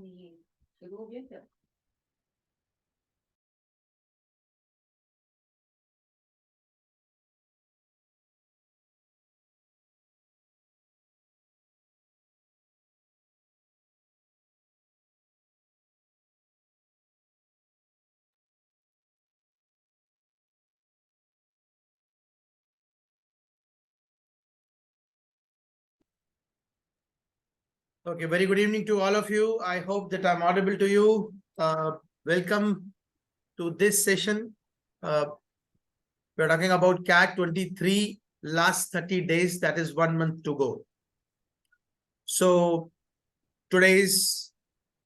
ये शुरू हो गया क्या? Okay, very good evening to all of you. I hope that I'm audible to you. Welcome to this session. We're talking about CAT 23, last 30 days, that is 1 month to go. So today is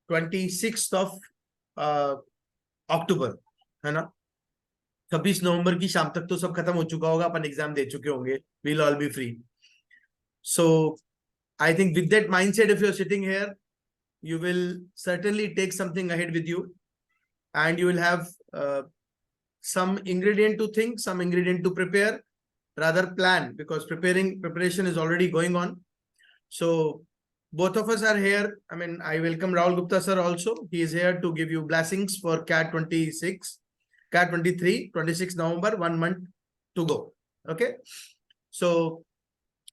26th of October, है ना? 26 नवंबर की शाम तक तो सब खत्म हो चुका होगा, अपन एग्जाम दे चुके होंगे. We'll all be free. So I think with that mindset, if you're sitting here, you will certainly take something ahead with you, and you will have some ingredient to think, some ingredient to prepare, rather plan, because preparation is already going on. So both of us are here. I mean, I welcome Rahul Gupta sir also. He is here to give you blessings for CAT 26, CAT 23, 26 November, 1 month to go. Okay. So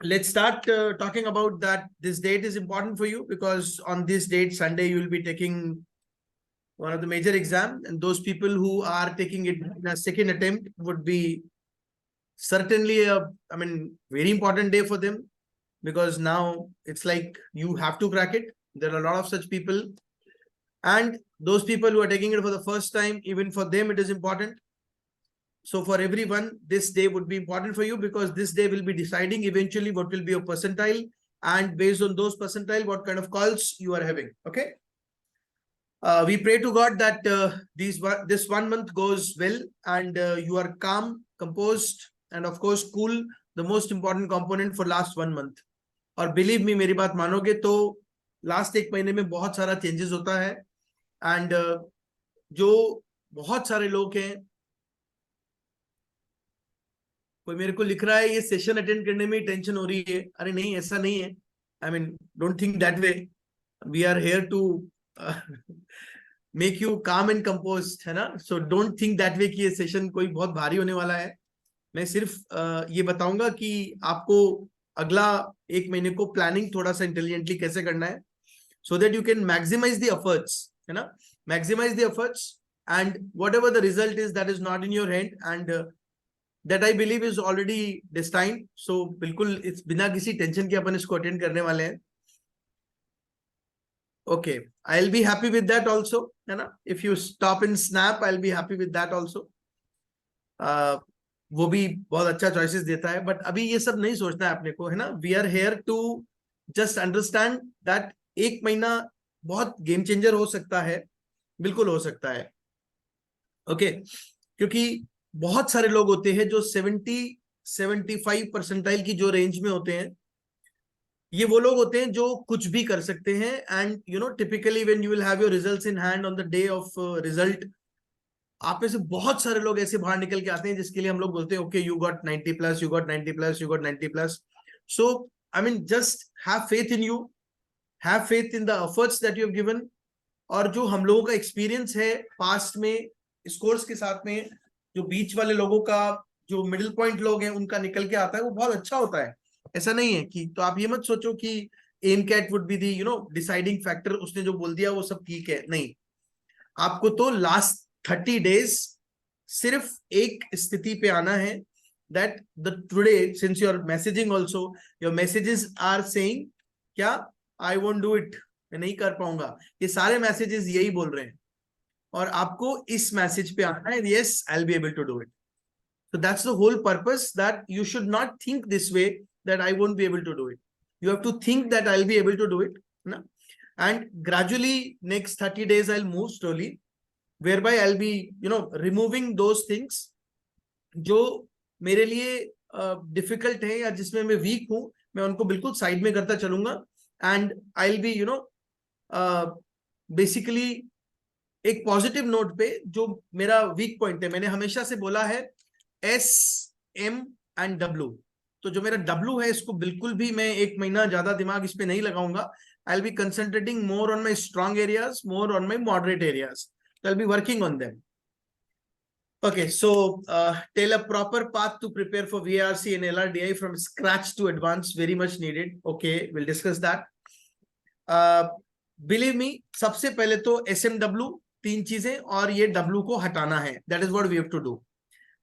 let's start talking about that. This date is important for you because on this date, Sunday, you will be taking one of the major exam, and those people who are taking it in a second attempt would be certainly very important day for them, because now it's like you have to crack it. There are a lot of such people, and those people who are taking it for the first time, even for them it is important. So for everyone, this day would be important for you, because this day will be deciding eventually what will be your percentile, and based on those percentile, what kind of calls you are having. Okay. We pray to God that this 1 month goes well, and you are calm, composed, and of course cool, the most important component for last 1 month. और believe me, मेरी बात मानोगे तो last एक महीने में बहुत सारा चेंजेस होता है, एंड जो बहुत सारे लोग हैं, कोई मेरे को लिख रहा है ये सेशन अटेंड करने में टेंशन हो रही है. अरे नहीं, ऐसा नहीं है. I mean, don't think that way. We are here to make you calm and composed, है ना. So don't think that way कि ये सेशन कोई बहुत भारी होने वाला है. मैं सिर्फ ये बताऊंगा कि आपको अगला एक महीने को प्लानिंग थोड़ा सा इंटेलिजेंटली कैसे करना है, so that you can maximise the efforts, है ना. Maximise the efforts, and whatever the result is that is not in your hand, and that I believe is already destined. So बिल्कुल इस बिना किसी tension के अपन इसको attend करने वाले हैं. Okay, I'll be happy with that also, है ना. If you stop in Snap, I'll be happy with that also. वो भी बहुत अच्छा चॉइसेस देता है, बट अभी ये सब नहीं सोचना है अपने को, है ना. We are here to just understand that एक महीना बहुत गेम चेंजर हो सकता है, बिल्कुल हो सकता है. ओके, क्योंकि बहुत सारे लोग होते हैं जो 70-75 परसेंटाइल की जो रेंज में होते हैं, ये वो लोग होते हैं जो कुछ भी कर सकते हैं. And you know, typically when you will have your results in hand on the day of result, आप में से बहुत सारे लोग ऐसे बाहर निकल के आते हैं जिसके लिए हम लोग बोलते हैं okay, you got 90 plus, you got 90 plus, you got 90 plus. So I mean, just have faith in you, have faith in the efforts that you have given. और जो हम लोगों का एक्सपीरियंस है पास्ट में स्कोर्स के साथ में, जो बीच वाले लोगों का, जो मिडिल पॉइंट लोग हैं उनका निकल के आता है, वो बहुत अच्छा होता है. ऐसा नहीं है कि, तो आप ये मत सोचो कि M CAT would be the deciding factor, उसने जो बोल दिया वो सब ठीक है. नहीं, आपको तो लास्ट 30 डेज सिर्फ एक स्थिति पे आना है, that the today since your messaging also, your messages are saying क्या, आई वोंट डू इट, मैं नहीं कर पाऊंगा. ये सारे मैसेजेस यही बोल रहे हैं, और आपको इस मैसेज पे आना है, yes I will be able to do it. So that's the whole purpose, that you should not think this way that I won't be able to do it. You have to think that I'll be able to do it. No? And gradually next 30 days I'll move slowly, whereby I'll be removing those things जो मेरे लिए difficult है या जिसमें मैं week हूं, मैं उनको बिल्कुल साइड में करता चलूंगा. And I will B basically एक पॉजिटिव नोट पे, जो मेरा वीक पॉइंट है, मैंने हमेशा से बोला है एस, एम एंड डब्ल्यू. तो जो मेरा डब्ल्यू है, इसको बिल्कुल भी मैं एक महीना ज्यादा दिमाग इस पे नहीं लगाऊंगा. I'll be concentrating more on my strong areas, more on my moderate areas. So I'll be working on them. Okay, so tell a proper path to prepare for VARC and LRDI from scratch to advanced, very much needed. Okay, we'll discuss that. Believe me, सबसे पहले तो SMW 3 चीजें और ये W को हटाना है. That is what we have to do.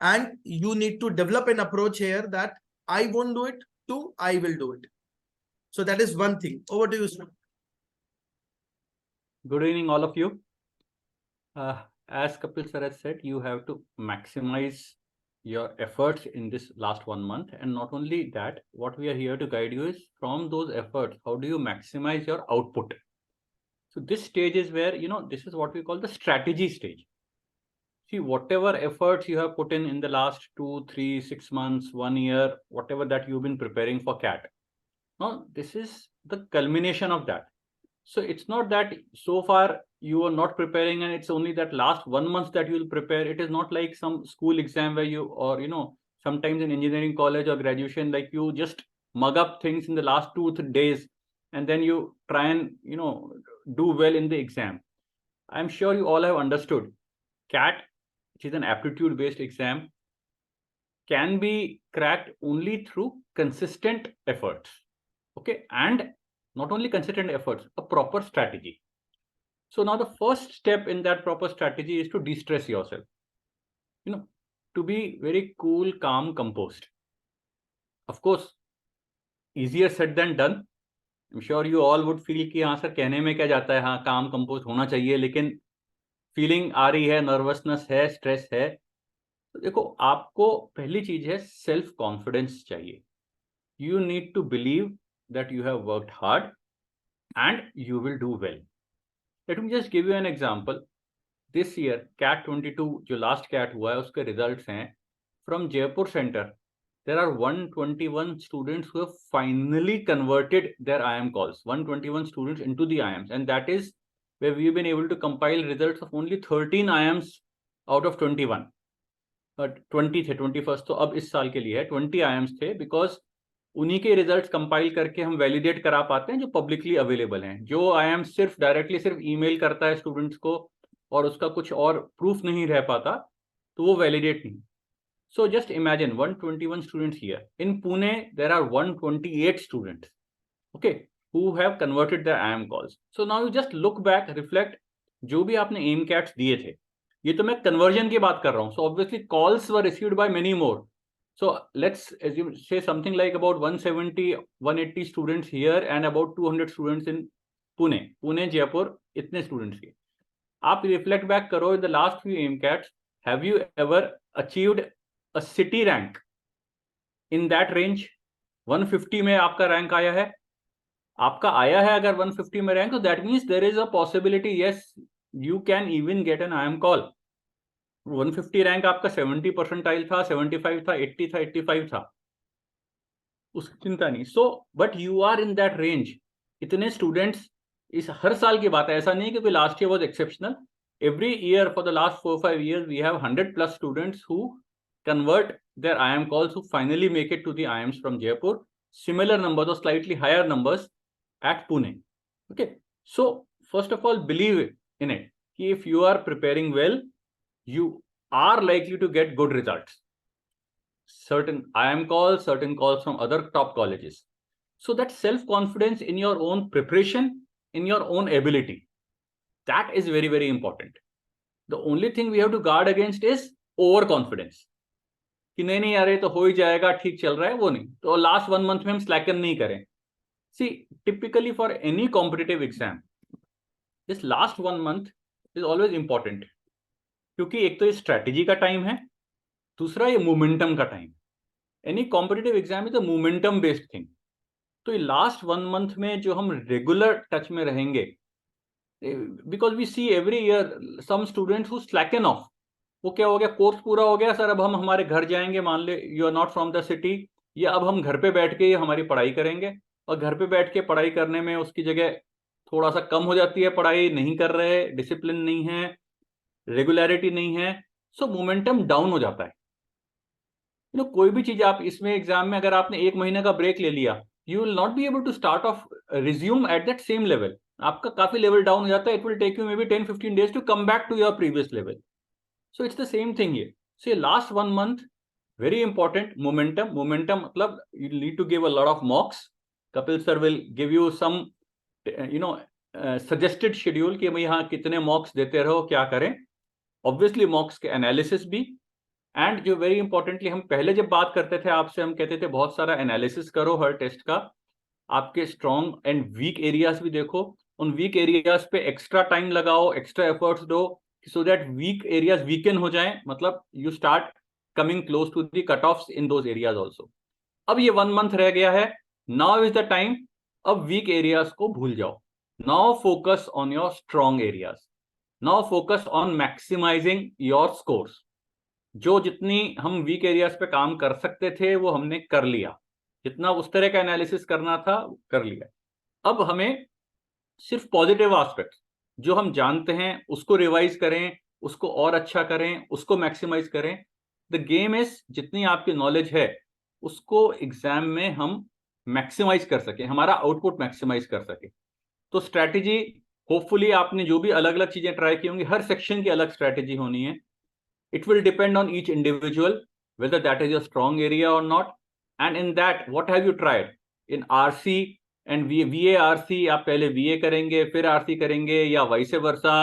And you need to develop an approach here that I won't do it, to I will do it. So that is one thing. Over to you, sir. Good evening, all of you. As Kapil sir has said, you have to maximize your efforts in this last 1 month. And not only that, what we are here to guide you is from those efforts, how do you maximize your output? So this stage is where, this is what we call the strategy stage. See, whatever efforts you have put in the last 2, 3, 6 months, 1 year, whatever that you've been preparing for CAT. Now, this is the culmination of that. So it's not that so far you are not preparing and it's only that last 1 month that you will prepare. It is not like some school exam where you, or, sometimes in engineering college or graduation, like you just mug up things in the last 2-3 days and then you try and, do well in the exam. I'm sure you all have understood CAT, which is an aptitude based exam, can be cracked only through consistent efforts. Okay, and not only consistent efforts, a proper strategy. So now the first step in that proper strategy is to de-stress yourself. To be very cool, calm, composed. Of course, easier said than done. I'm sure you all would feel कि हाँ sir कहने में क्या जाता है, हाँ calm, composed होना चाहिए, लेकिन फीलिंग आ रही है, नर्वसनेस है, स्ट्रेस है. तो देखो, आपको पहली चीज है सेल्फ कॉन्फिडेंस चाहिए. You need to believe that you have worked hard and you will do well. Let me just give you an example. This year, CAT 22, जो last CAT हुआ है, उसके results हैं. From Jaipur Center, there are 121 students who have finally converted their IIM calls. 121 students into the IIMs, and that is where we've been able to compile results of only 13 IIMs out of 21. 20 थे, 21st तो अब इस साल के लिए है, 20 IIMs थे, because उन्हीं के रिजल्ट्स कंपाइल करके हम वैलिडेट करा पाते हैं जो पब्लिकली अवेलेबल हैं. जो IIM सिर्फ डायरेक्टली सिर्फ ईमेल करता है स्टूडेंट्स को और उसका कुछ और प्रूफ नहीं रह पाता, तो वो वैलिडेट नहीं. So just imagine 121 students here. In Pune there are 128 students, okay, who have converted their IIM calls. So now you just look back, reflect, जो भी आपने एम कैट्स दिए थे, ये तो मैं कन्वर्जन की बात कर रहा हूँ. So obviously calls were received by many more. So let's assume, say something like about 170, 180 students here and about 200 students in Pune. Pune, Jaipur, इतने students के. आप reflect back करो, in the last few AIMCATs, have you ever achieved a city rank in that range? 150 में आपका rank आया है? आपका आया है अगर 150 में rank, so that means there is a possibility, yes, you can even get an IIM call. 150 rank आपका 70 परसेंटाइल था, 75 था, 80 था, 85 था, उसकी चिंता नहीं. So but you are in that range. इतने स्टूडेंट्स इस हर साल की बात है, ऐसा नहीं कि कोई last year was exceptional. Every year for the last 4-5 years we have 100+ students who convert their IIM calls, who finally make it to the IIMs from Jaipur. Similar numbers or slightly higher numbers at Pune. Okay, so first of all, believe in it. If you are preparing well, you are likely to get good results. Certain IIM calls, certain calls from other top colleges. So that self-confidence in your own preparation, in your own ability, that is very, very important. The only thing we have to guard against is overconfidence. कि नहीं यार ये तो हो ही जाएगा, ठीक चल रहा है, वो नहीं. तो लास्ट 1 month में हम slacken नहीं करें. See, typically for any competitive exam, this last 1 month is always important. क्योंकि एक तो ये स्ट्रैटेजी का टाइम है, दूसरा ये मोमेंटम का time. Any competitive exam is a momentum based thing. तो ये लास्ट 1 month में जो हम रेगुलर टच में रहेंगे, because we see every year some students who slacken off. वो क्या हो गया, कोर्स पूरा हो गया सर, अब हम हमारे घर जाएंगे, मान ले you are not from the city, या अब हम घर पे बैठ के हमारी पढ़ाई करेंगे. और घर पे बैठ के पढ़ाई करने में उसकी जगह थोड़ा सा कम हो जाती है, पढ़ाई नहीं कर रहे, डिसिप्लिन नहीं है, रेगुलरिटी नहीं है, सो मोमेंटम डाउन हो जाता है. कोई भी चीज आप इसमें एग्जाम में अगर आपने 1 महीने का ब्रेक ले लिया, you will not be able to start off resume at that same level. आपका काफी level down हो जाता है. It will take you maybe 10-15 days to come back to your previous level. So it's the same thing here. So last 1 month, very important, momentum. Momentum matlab you need to give a lot of mocks. Kapil sir will give you some suggested schedule कि भाई हाँ कितने mocks देते रहो, क्या करें. Obviously mocks के analysis भी. एंड जो वेरी इंपॉर्टेंटली हम पहले जब बात करते थे आपसे, हम कहते थे बहुत सारा एनालिसिस करो हर टेस्ट का, आपके स्ट्रॉन्ग एंड वीक एरियाज भी देखो, उन वीक एरियाज पे एक्स्ट्रा टाइम लगाओ, एक्स्ट्रा एफर्ट्स दो, so that weak areas weaken हो जाएं, मतलब you start coming close to the cut offs in those areas also. अब ये 1 मंथ रह गया है, नाउ इज द टाइम. अब वीक एरियाज को भूल जाओ, now focus on your strong areas, now focus on maximising your scores. जो जितनी हम वीक एरियाज पे काम कर सकते थे वो हमने कर लिया, जितना उस तरह का एनालिसिस करना था कर लिया. अब हमें सिर्फ पॉजिटिव एस्पेक्ट जो हम जानते हैं उसको रिवाइज करें, उसको और अच्छा करें, उसको मैक्सिमाइज करें. द गेम इज जितनी आपकी नॉलेज है उसको एग्जाम में हम मैक्सिमाइज कर सके, हमारा आउटपुट मैक्सिमाइज कर सके. तो स्ट्रैटेजी होपफुली आपने जो भी अलग अलग चीजें ट्राई की होंगी, हर सेक्शन की अलग स्ट्रैटेजी होनी है. It will depend on each individual whether that is your strong area or not, and in that what have you tried in RC and VA RC. आप पहले VA करेंगे फिर RC करेंगे या वाइस वर्सा,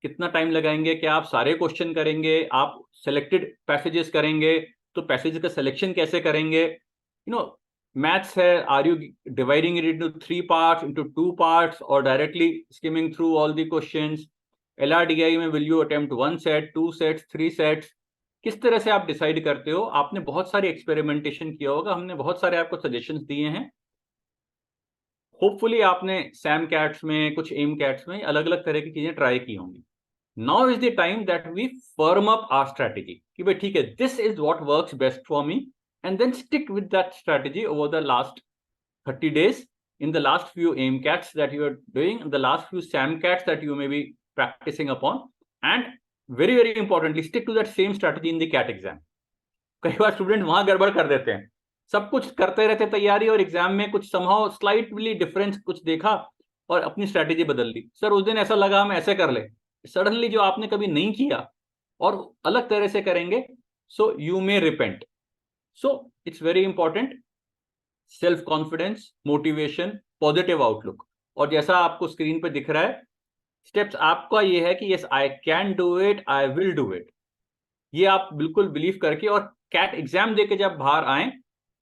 कितना time लगाएंगे, क्या आप सारे क्वेश्चन करेंगे, आप सेलेक्टेड पैसेजेस करेंगे, तो पैसेज का सिलेक्शन कैसे करेंगे. मैथ्स है, are you dividing it into 3 parts, into 2 parts, और directly skimming through all the questions. LRDI में will you attempt 1 set, 2 sets, 3 sets, किस तरह से आप डिसाइड करते हो. आपने बहुत सारे एक्सपेरिमेंटेशन किया होगा, हमने बहुत सारे आपको सजेशंस दिए हैं. होपफुली आपने सैम कैट्स में, कुछ एम कैट्स में अलग अलग तरह की चीजें ट्राई की होंगी. Now is the time that we firm up our strategy कि भाई ठीक है, this is what works best for me, and then stick with that strategy over the last 30 days, in the last few aim cats that you are doing, in the last few SAM cats that you may be practicing upon, and very very importantly stick to that same strategy in the cat exam. कई बार student वहां गड़बड़ कर देते हैं, सब कुछ करते रहते तैयारी और एग्जाम में कुछ somehow slightly difference कुछ देखा और अपनी स्ट्रैटेजी बदल ली. सर उस दिन ऐसा लगा हम ऐसे कर ले, सडनली जो आपने कभी नहीं किया और अलग तरह से करेंगे, so you may repent. So it's very important, self confidence, motivation, positive outlook. और जैसा आपको स्क्रीन पे दिख रहा है, स्टेप्स आपका ये है कि yes I can do it, I will do it. ये आप बिल्कुल बिलीव करके और कैट एग्जाम देके जब बाहर आए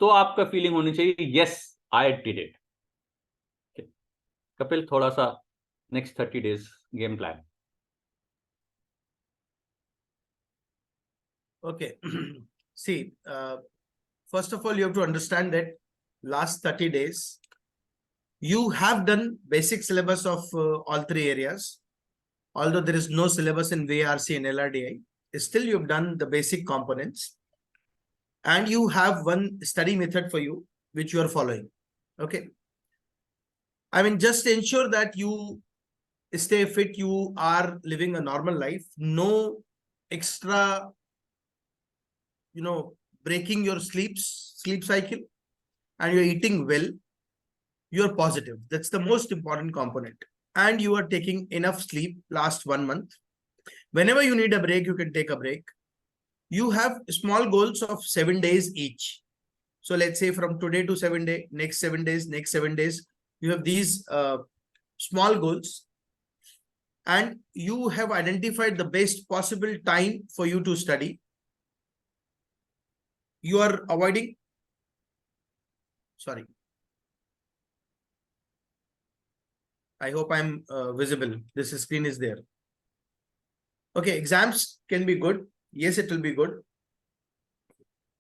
तो आपका फीलिंग होनी चाहिए yes I did it. Kapil, थोड़ा सा next 30 days game plan. Okay. See, first of all, you have to understand that last 30 days, you have done basic syllabus of all 3 areas. Although there is no syllabus in VRC and LRDI, still you've done the basic components. And you have one study method for you, which you are following. Okay. I mean, just ensure that you stay fit, you are living a normal life, no extra, breaking your sleep cycle, and you're eating well, you're positive. That's the most important component. And you are taking enough sleep last 1 month. Whenever you need a break, you can take a break. You have small goals of 7 days each. So let's say from today to 7 days, next 7 days, next 7 days, you have these small goals. And you have identified the best possible time for you to study. You are avoiding, sorry, I hope I'm visible. This screen is there. Okay, exams can be good. Yes, it will be good.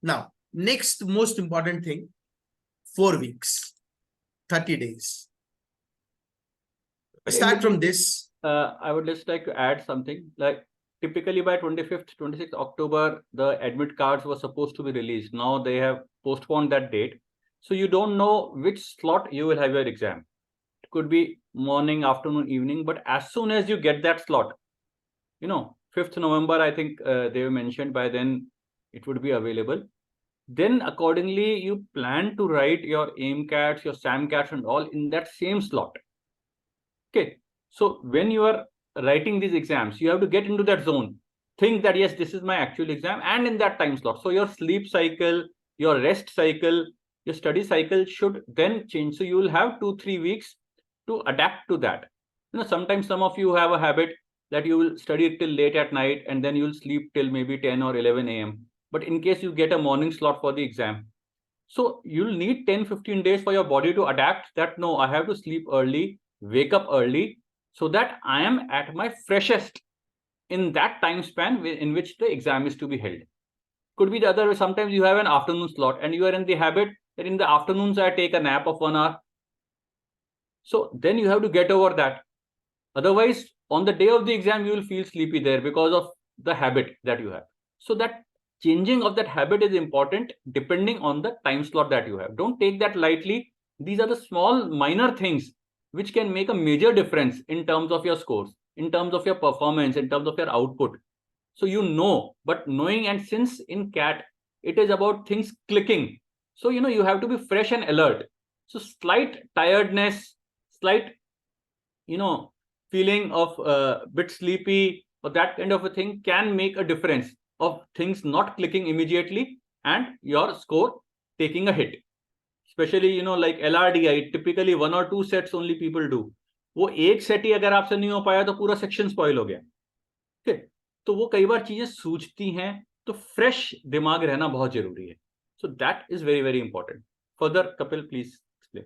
Now, next most important thing, 4 weeks, 30 days. Start from this. I would just like to add something. Like typically by 25th, 26th October, the admit cards were supposed to be released. Now they have postponed that date. So you don't know which slot you will have your exam. It could be morning, afternoon, evening, but as soon as you get that slot, 5th November, I think they mentioned by then it would be available. then accordingly you plan to write your AIMCATs, your SAMCATs and all in that same slot. Okay, so when you are writing these exams, you have to get into that zone. Think that yes, this is my actual exam and in that time slot. So your sleep cycle, your rest cycle, your study cycle should then change. So you will have 2-3 weeks to adapt to that. Sometimes some of you have a habit that you will study till late at night and then you'll sleep till maybe 10 or 11 a.m. But in case you get a morning slot for the exam, so you'll need 10-15 days for your body to adapt that no, I have to sleep early, wake up early, so that I am at my freshest in that time span in which the exam is to be held. Could be the other way. Sometimes you have an afternoon slot and you are in the habit that in the afternoons I take a nap of 1 hour. So then you have to get over that. Otherwise, on the day of the exam, you will feel sleepy there because of the habit that you have. So that changing of that habit is important depending on the time slot that you have. Don't take that lightly. These are the small minor things which can make a major difference in terms of your scores, in terms of your performance, in terms of your output. So you know, but knowing, and since in CAT, it is about things clicking. So, you have to be fresh and alert. So slight tiredness, slight, feeling of a bit sleepy or that kind of a thing can make a difference of things not clicking immediately and your score taking a hit. Especially, like LRDI, typically 1 or 2 sets only people do. वो एक set ही अगर आपसे नहीं हो पाया तो पूरा section spoil हो गया. ठीक है, तो वो कई बार चीजें सूझती हैं, तो फ्रेश दिमाग रहना बहुत जरूरी है. So that is very, very important. Further, Kapil, please explain.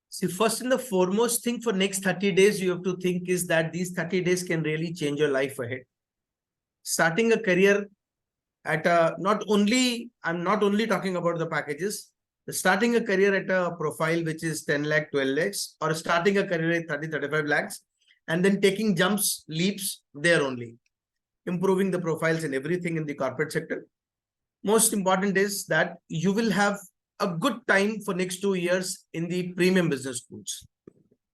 See, first and the foremost thing for next 30 days you have to think is that these 30 days can really change your life ahead. Starting a career at a, I'm not only talking about the packages, starting a career at a profile which is 10 lakh, 12 lakhs, or starting a career at 30, 35 lakhs, and then taking jumps, leaps there only, improving the profiles and everything in the corporate sector. Most important is that you will have a good time for next 2 years in the premium business schools.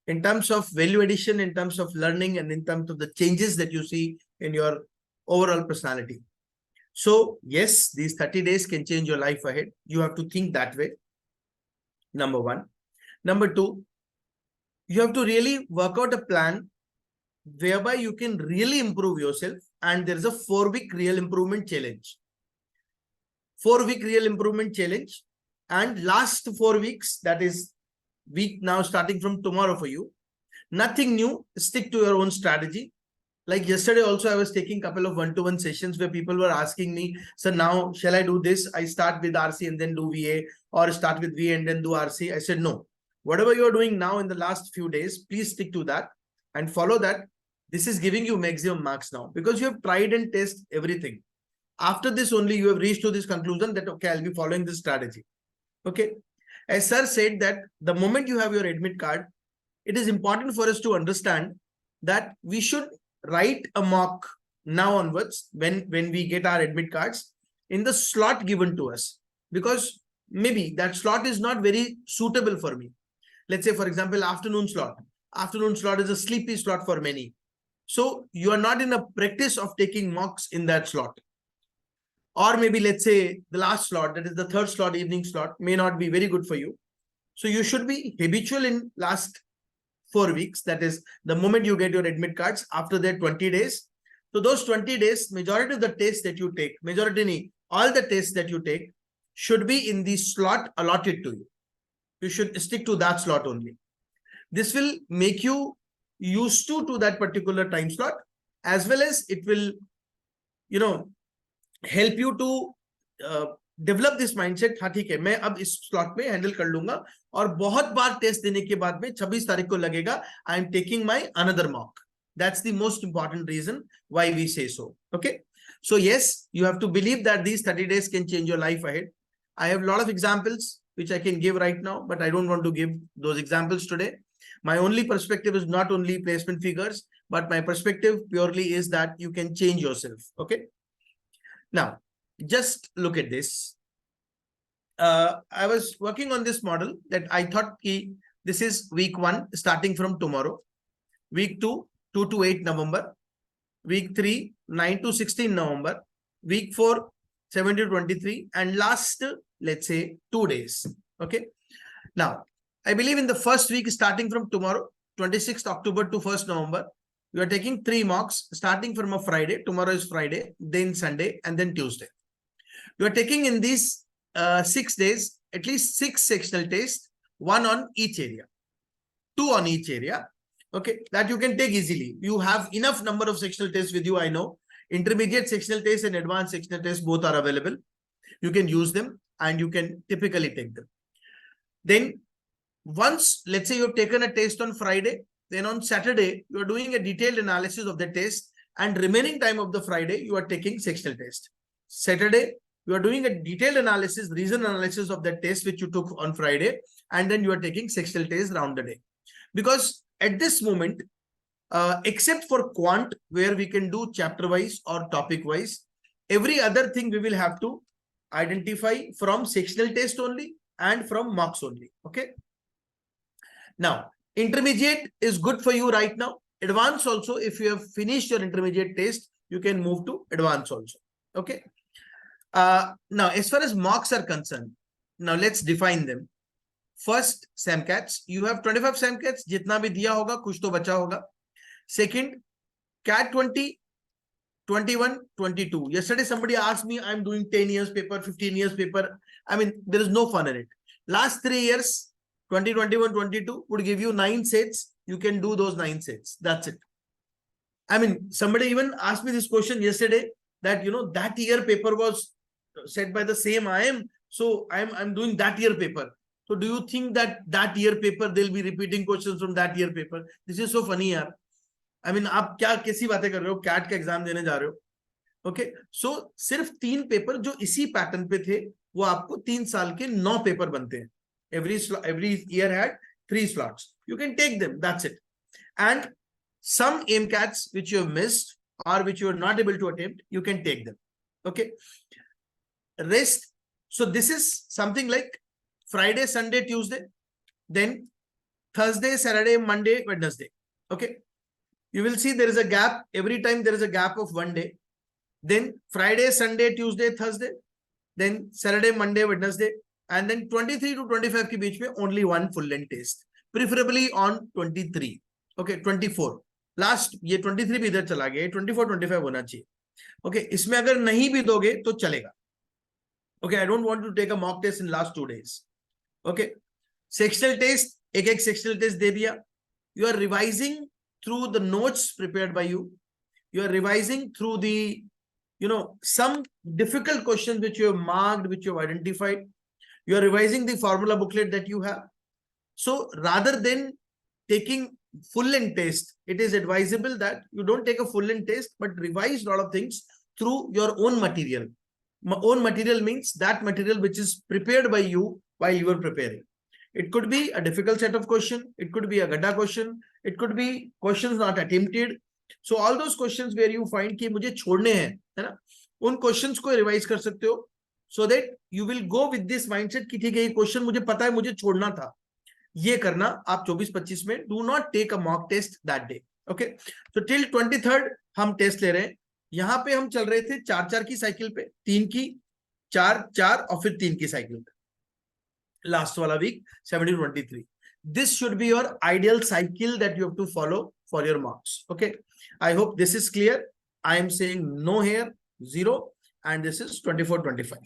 In terms of value addition, in terms of learning, and in terms of the changes that you see in your overall personality. So yes, these 30 days can change your life ahead. You have to think that way. Number one. Number two, you have to really work out a plan whereby you can really improve yourself. And there is a 4-week real improvement challenge. 4-week real improvement challenge. And last 4 weeks, that is week now starting from tomorrow for you, nothing new, stick to your own strategy. Like yesterday also, I was taking a couple of one-to-one sessions where people were asking me, so now shall I do this? I start with RC and then do VA, or start with VA and then do RC. I said, no, whatever you're doing now in the last few days, please stick to that and follow that. This is giving you maximum marks now because you have tried and tested everything. After this only, you have reached to this conclusion that, okay, I'll be following this strategy. Okay. As sir said that the moment you have your admit card, it is important for us to understand that we should write a mock now onwards when we get our admit cards in the slot given to us, because maybe that slot is not very suitable for me. Let's say, for example, afternoon slot. Afternoon slot is a sleepy slot for many. So you are not in a practice of taking mocks in that slot. Or maybe let's say the last slot, that is the 3rd slot, evening slot, may not be very good for you. So you should be habitual in last 4 weeks. That is the moment you get your admit cards. After that 20 days. So those 20 days, majority of the tests that you take, all the tests that you take should be in the slot allotted to you. You should stick to that slot only. This will make you used to that particular time slot, as well as it will, help you to develop this mindset. हाँ ठीक है, मैं अब इस slot में handle कर लूंगा और बहुत बार टेस्ट देने के बाद में 26 तारीख को लगेगा I am taking my another mock. That's the most important reason why we say so. Okay. So yes, you have to believe that these 30 days can change your life ahead. I have a lot of examples which I can give right now, but I don't want to give those examples today. My only perspective is not only placement figures, but my perspective purely is that you can change yourself. Okay. Now, just look at this. I was working on this model that I thought this is week 1 starting from tomorrow. Week 2, 2 to 8 November. Week 3, 9 to 16 November. Week 4, 17 to 23, and last, let's say 2 days. Okay. Now, I believe in the first week starting from tomorrow, 26th October to 1st November, you are taking 3 mocks starting from a Friday. Tomorrow is Friday, then Sunday, and then Tuesday. You are taking in these 6 days at least 6 sectional tests, 1 on each area, 2 on each area. Okay, that you can take easily. You have enough number of sectional tests with you, I know. Intermediate sectional tests and advanced sectional tests both are available. You can use them and you can typically take them. Then once, let's say you've taken a test on Friday, then on Saturday, you are doing a detailed analysis of the test, and remaining time of the Friday, you are taking sectional test. Saturday, you are doing a detailed analysis, reason analysis of the test which you took on Friday, and then you are taking sectional test round the day. Because at this moment, except for quant, where we can do chapter wise or topic wise, every other thing we will have to identify from sectional test only and from mocks only. Okay. Now, intermediate is good for you right now. Advanced also, if you have finished your intermediate test, you can move to advanced also. Okay. Now, as far as mocks are concerned, now let's define them. First, SAMCATs. You have 25 SAMCATs. जितना भी दिया होगा, कुछ तो बचा होगा. Second, CAT 20, 21, 22. Yesterday, somebody asked me, I'm doing 10 years paper, 15 years paper. I mean, there is no fun in it. Last 3 years, 20, 21, 22 would give you 9 sets. You can do those 9 sets. That's it. I mean, somebody even asked me this question yesterday that, you know, that year paper was set by the same IIM. So I'm doing that year paper. So do you think that that year paper, they'll be repeating questions from that year paper? This is so funny, yaar. I mean, आप क्या कैसी बातें कर रहे हो? Cat का exam देने जा रहे हो? Okay, so सिर्फ 3 पेपर जो इसी पैटर्न पे थे, वो आपको 3 साल के 9 पेपर बनते हैं. Every year had 3 slots. You can take them. That's it. And some AIMCATs which you have missed or which you are not able to attempt, you can take them. Okay. Rest. So this is something like Friday, Sunday, Tuesday, then Thursday, Saturday, Monday, Wednesday. Okay. You will see there is a gap. Every time there is a gap of 1 day. Then Friday, Sunday, Tuesday, Thursday, then Saturday, Monday, Wednesday, and then 23 to 25 के बीच में only 1 full length test, preferably on 23. Okay, 24. Last ये 23 भी इधर चला गया, 24, 25 होना चाहिए. Okay, इसमें अगर नहीं भी दोगे तो चलेगा. Okay, I don't want to take a mock test in last 2 days. Okay, sectional test, एक sectional test दे दिया. You are revising through the notes prepared by you. You are revising through the, you know, some difficult questions which you have marked, which you have identified. You are revising the formula booklet that you have. So rather than taking full length test, it is advisable that you don't take a full length test, but revise a lot of things through your own material. Own material means that material which is prepared by you while you are preparing. It could be a difficult set of question. It could be a gadda question. It could be questions not attempted. So all those questions where you find कि मुझे छोड़ने हैं, है ना? उन questions को revise कर सकते हो, so that you will go with this mindset कि ठीक है ये question मुझे पता है मुझे छोड़ना था. ये करना आप 24-25 में do not take a mock test that day. Okay. So till 23rd हम test ले रहे हैं. यहाँ पे हम चल रहे थे 4-4 की साइकिल पे, 3 की, 4-4 और फिर 3 की साइकिल पे. Last wala week 17 to 23. This should be your ideal cycle that you have to follow for your marks. Okay. I hope this is clear. I am saying no here, 0, and this is 24-25.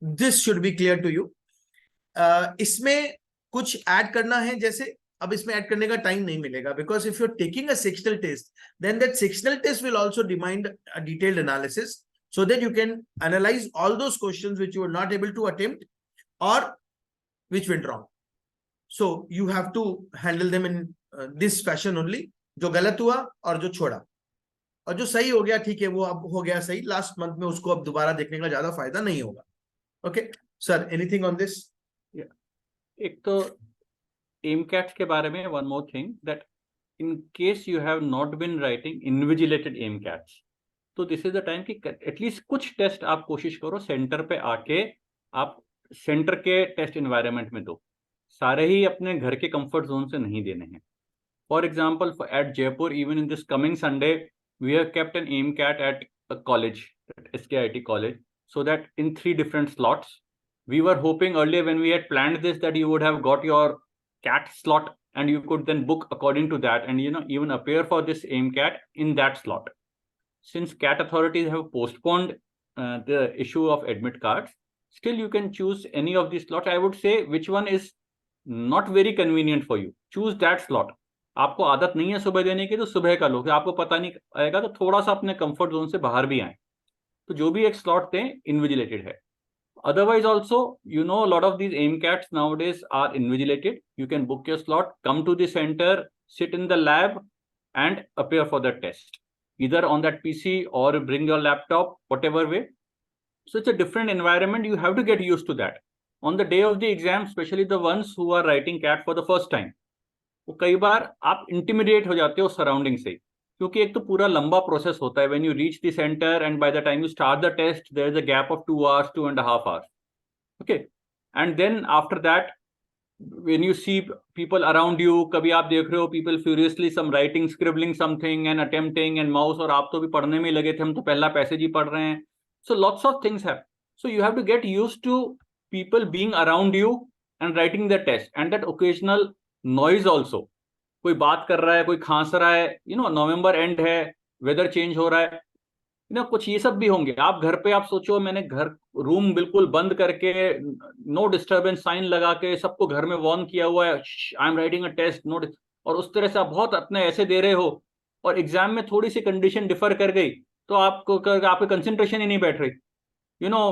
This should be clear to you. इसमें कुछ add करना है, जैसे अब इसमें add करने का time नहीं मिलेगा, because if you're taking a sectional test, then that sectional test will also demand a detailed analysis so that you can analyze all those questions which you were not able to attempt or which went wrong. So you have to handle them in this fashion only. जो गलत हुआ और जो छोड़ा और जो सही हो गया, ठीक है, वो अब हो गया सही. लास्ट मंथ में उसको अब दोबारा देखने का ज्यादा फायदा नहीं होगा. Okay sir, anything on this? एक तो AIMCATs के बारे में one more thing, that in case you have not been writing invigilated AIMCATs, तो this is the time कि at least कुछ टेस्ट आप कोशिश करो सेंटर पे आके आप सेंटर के टेस्ट एनवायरनमेंट में दो. सारे ही अपने घर के कंफर्ट जोन से नहीं देने हैं. For example, at Jaipur, even in this coming Sunday, we have kept an AIMCAT at a college at SKIT college, so that in 3 different slots. We were hoping earlier when we had planned this that you would have got your CAT slot and you could then book according to that and even appear for this AIMCAT in that slot. Since CAT authorities have postponed the issue of admit cards, still you can choose any of these slots. I would say which one is not very convenient for you, choose that slot. आपको आदत नहीं है सुबह देने की तो सुबह का लो, आपको पता नहीं आएगा तो थोड़ा सा अपने कंफर्ट जोन से बाहर भी आए, तो जो भी एक स्लॉट दें इन्विजिलेटेड है. Otherwise also, a lot of these AIMCATs nowadays are invigilated. You can book your slot, come to the center, sit in the lab and appear for the test, either on that PC or bring your laptop, whatever way. So it's a different environment. You have to get used to that. On the day of the exam, especially the ones who are writing CAT for the first time, वो कई बार आप intimidate हो जाते हो surrounding से, क्योंकि एक तो पूरा लंबा प्रोसेस होता है. When you reach the centre and by the time you start the test there is a gap of 2 hours, 2.5 hours. Okay, and then after that when you see people around you, कभी आप देख रहे हो people furiously some writing, scribbling something and attempting and mouse, और आप तो भी पढ़ने में लगे थे, हम तो पहला पैसेज ही पढ़ रहे हैं. So lots of things have, so you have to get used to people being around you and writing the test and that occasional noise also. कोई बात कर रहा है, कोई खांस रहा है, नवंबर एंड है, वेदर चेंज हो रहा है, कुछ ये सब भी होंगे. आप घर पे आप सोचो, मैंने घर रूम बिल्कुल बंद करके नो डिस्टर्बेंस साइन लगा के सबको घर में वार्न किया हुआ है, I am writing a test, no, और उस तरह से आप बहुत अपने ऐसे दे रहे हो और एग्जाम में थोड़ी सी कंडीशन डिफर कर गई तो आपकी कंसंट्रेशन ही नहीं बैठ रही,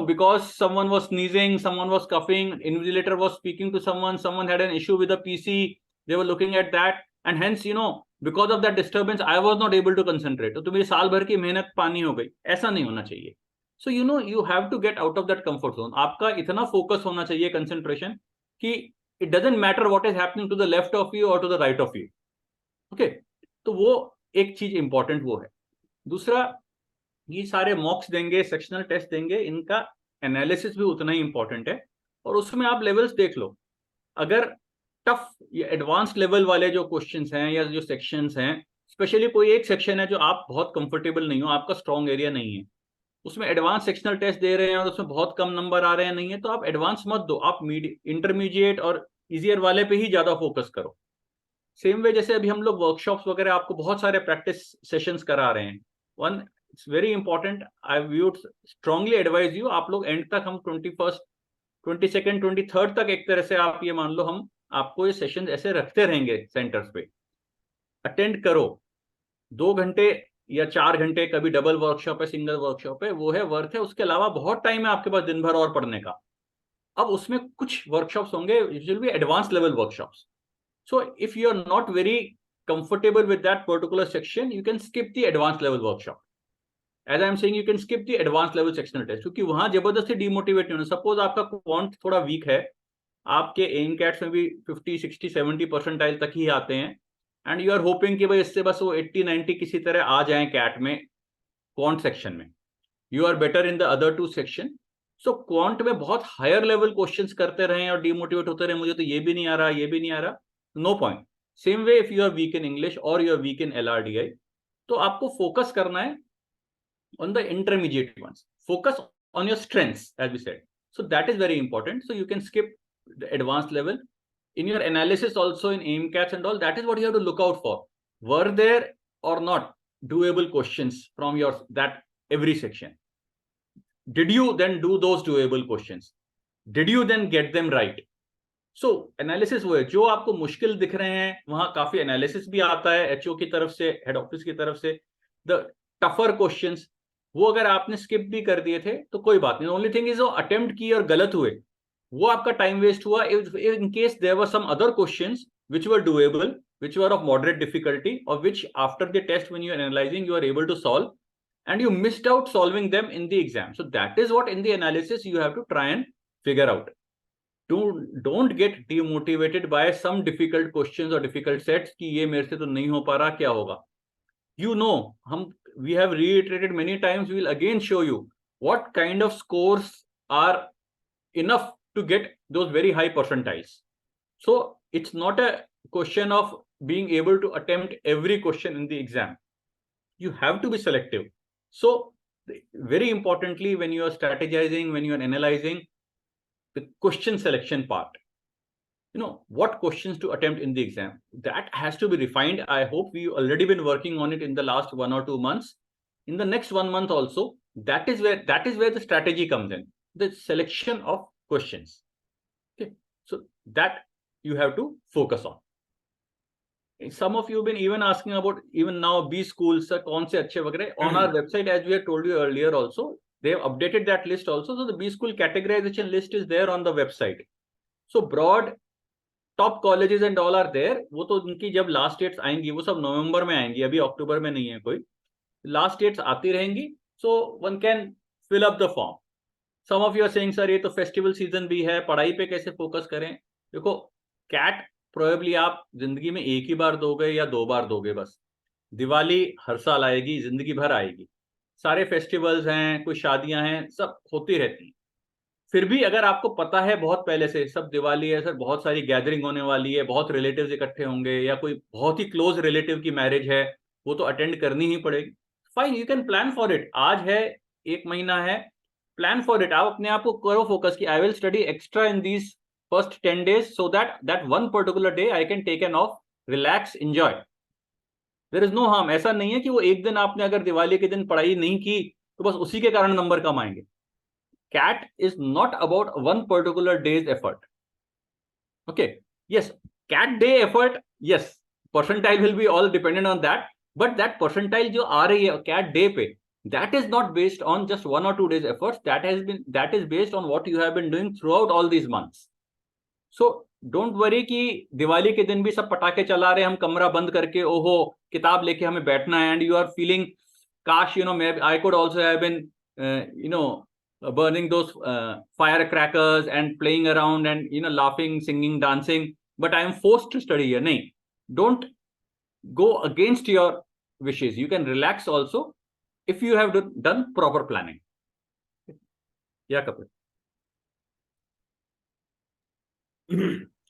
because someone was sneezing, someone was coughing, invigilator was speaking to someone had an issue with the PC, they were looking at that, and hence because of that disturbance I was not able to concentrate. तो मेरी साल भर की मेहनत पानी हो गई. ऐसा नहीं होना चाहिए. So you have to get out of that comfort zone. आपका इतना फोकस होना चाहिए, concentration, कि it doesn't matter what is happening to the left of you or to the right of you. Okay, तो वो एक चीज इंपॉर्टेंट वो है. दूसरा, ये सारे मॉक्स देंगे, सेक्शनल टेस्ट देंगे, इनका एनालिसिस भी उतना ही इंपॉर्टेंट है, और उसमें आप लेवल्स देख लो. अगर टफ या एडवांस लेवल वाले जो क्वेश्चंस हैं या जो सेक्शंस हैं, स्पेशली कोई एक सेक्शन है जो आप बहुत कंफर्टेबल नहीं हो, आपका स्ट्रॉन्ग एरिया नहीं है, उसमें एडवांस सेक्शनल टेस्ट दे रहे हैं और उसमें बहुत कम नंबर आ रहे हैं, नहीं है तो आप एडवांस मत दो, आप इंटरमीडिएट और इजियर वाले पे ही ज्यादा फोकस करो. सेम वे जैसे अभी हम लोग वर्कशॉप्स वगैरह आपको बहुत सारे प्रैक्टिस सेशंस करा रहे हैं. One, it's very important, I would strongly advise you, आप लोग एंड तक, हम 21st, 22nd, 23rd तक एक तरह से आप ये मान लो हम आपको ये सेशन ऐसे रखते रहेंगे सेंटर्स पे. अटेंड करो 2 घंटे या 4 घंटे, कभी डबल वर्कशॉप है, सिंगल वर्कशॉप है, वो है वर्थ है. उसके अलावा बहुत टाइम है आपके पास दिन भर और पढ़ने का. अब उसमें कुछ वर्कशॉप्स होंगे which will be advance level workshops. So if you are not very comfortable with that particular section, you can skip the advance level workshop. As I am saying, you can skip the advanced level sectional test, क्योंकि वहां जबरदस्ती demotivate नहीं होना. Suppose आपका quant थोड़ा week है, आपके AIMCATs में भी 50, 60, 70 परसेंटाइल तक ही आते हैं, एंड यू आर होपिंग कि भाई इससे बस वो 80, 90 किसी तरह आ जाए कैट में, क्वांट सेक्शन में. You are better in the other 2 section. So quant में बहुत हायर लेवल क्वेश्चंस करते रहे और डिमोटिवेट होते रहे, मुझे तो ये भी नहीं आ रहा, ये भी नहीं आ रहा, no point. Same way if you are weak in English और you are weak in LRDI, तो आपको फोकस करना है on the intermediate ones. Focus on your strengths, as we said. So that is very important. So you can skip the advanced level. In your analysis also in AIMCATs and all, that is what you have to look out for. Were there or not doable questions from your that every section? Did you then do those doable questions? Did you then get them right? So analysis वो है, जो आपको मुश्किल दिख रहे हैं वहां काफी analysis भी आता है HO की तरफ से, head office की तरफ से. The tougher questions, वो अगर आपने स्किप भी कर दिए थे तो कोई बात नहीं. ओनली थिंग इज वो अटेम्प्ट किए और गलत हुए, वो आपका टाइम वेस्ट हुआ. In case there were some other questions which were doable, which were of moderate difficulty, और which after the test when you are analysing you are able to solve, and you missed out solving them in the exam. So that is what in the analysis you have to try and figure out. Don't get demotivated by some difficult questions और difficult sets कि ये मेरे से तो नहीं हो पा रहा, क्या होगा. We have reiterated many times, we will again show you what kind of scores are enough to get those very high percentiles. So it's not a question of being able to attempt every question in the exam. You have to be selective. So very importantly, when you are strategizing, when you are analyzing the question selection part, what questions to attempt in the exam, that has to be refined. I hope we already been working on it in the last 1 or 2 months. In the next 1 month also, that is where the strategy comes in, the selection of questions. Okay, so that you have to focus on. Some of you have been even asking about even now B schools, sir, kaun se achhe vagare. On our website, as we have told you earlier also, they have updated that list also. So the B school categorization list is there on the website. So broad top colleges and all are there. वो तो उनकी जब last dates आएंगी वो सब नवंबर में आएंगी, अभी अक्टूबर में नहीं है कोई. लास्ट डेट्स आती रहेंगी, so one can fill up the form. Some of you are saying, sir ये तो फेस्टिवल सीजन भी है, पढ़ाई पे कैसे फोकस करें? देखो, कैट प्रोबेबली आप जिंदगी में एक ही बार दोगे या 2 बार दोगे बस. दिवाली हर साल आएगी, जिंदगी भर आएगी. सारे फेस्टिवल्स हैं, कुछ शादियां हैं, सब होती रहती हैं. फिर भी अगर आपको पता है बहुत पहले से, सब दिवाली है सर, बहुत सारी गैदरिंग होने वाली है, बहुत रिलेटिव्स इकट्ठे होंगे, या कोई बहुत ही क्लोज रिलेटिव की मैरिज है, वो तो अटेंड करनी ही पड़ेगी. Fine, you can plan for it. आज है, 1 महीना है, प्लान फॉर इट. आप अपने आप को करो फोकस कि I will study extra in these first 10 days so that one particular day I can take an off, relax, enjoy. There is no harm. ऐसा नहीं है कि वो एक दिन आपने अगर दिवाली के दिन पढ़ाई नहीं की तो बस उसी के कारण नंबर कम आएंगे. CAT is not about one particular day's effort. Okay, yes, CAT day effort, yes, percentile will be all dependent on that, but that percentile जो आ रही है CAT day पे, that is not based on just 1 or 2 days efforts. That is based on what you have been doing throughout all these months. So don't worry कि दिवाली के दिन भी सब पटाखे चला रहे, हम कमरा बंद करके ओहो किताब लेके हमें बैठना है, and you are feeling काश I could also have been burning those firecrackers and playing around and laughing, singing, dancing, but I am forced to study here. Nahin, don't go against your wishes. You can relax also if you have done proper planning. Yeah, Kapil.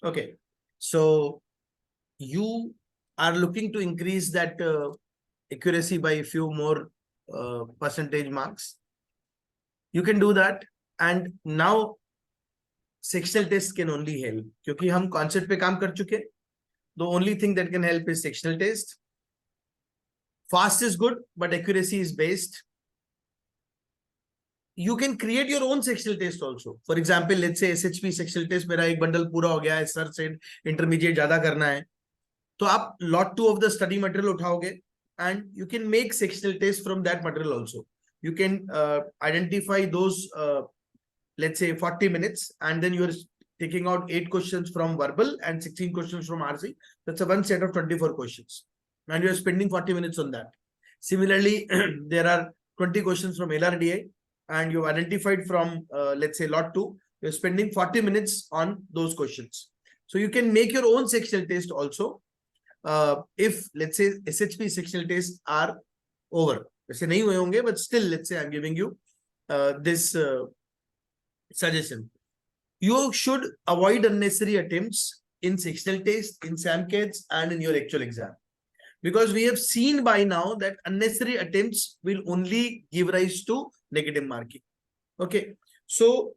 Okay, so you are looking to increase that accuracy by a few more percentage marks. You can do that, and now sectional test can only help क्योंकि हम concept पे काम कर चुके. The only thing that can help is sectional test. Fast is good, but accuracy is based. You can create your own sectional test also. For example, let's say SHP sectional test मेरा एक bundle पूरा हो गया है, sir से intermediate ज़्यादा करना है, तो आप lot 2 of the study material उठाओगे, and you can make sectional test from that material also. You can identify those, let's say 40 minutes, and then you're taking out 8 questions from verbal and 16 questions from RC. That's a one set of 24 questions, and you're spending 40 minutes on that. Similarly, there are 20 questions from LRDI, and you've identified from, let's say lot 2, you're spending 40 minutes on those questions. So you can make your own sectional test also. If let's say SHP sectional tests are over, वैसे नहीं हुए होंगे, but still let's say I'm giving you this suggestion. You should avoid unnecessary attempts in sectional test, in SAMCATs, and in your actual exam, because we have seen by now that unnecessary attempts will only give rise to negative marking. Okay, so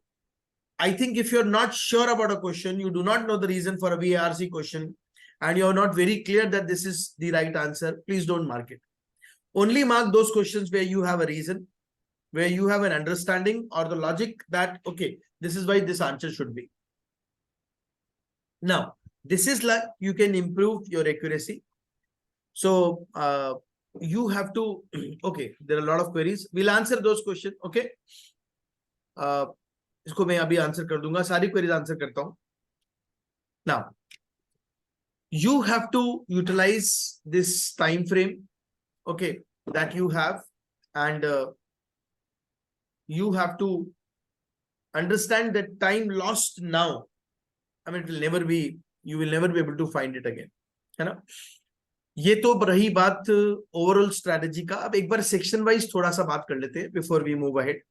I think if you're not sure about a question, you do not know the reason for a VARC question, and you're not very clear that this is the right answer, please don't mark it. Only mark those questions where you have a reason, where you have an understanding or the logic that, okay, this is why this answer should be. Now, this is like you can improve your accuracy. So you have to, okay, there are a lot of queries. We'll answer those questions, okay? इसको मैं अभी answer कर दूंगा, सारी queries answer करता हूं. Now, you have to utilize this time frame, okay, that you have, and you have to understand that time lost now, I mean, it will never be, you will never be able to find it again, है ना? ये तो रही बात overall strategy का. अब एक बार section wise थोड़ा सा बात कर लेते हैं बिफोर वी मूव अहेड.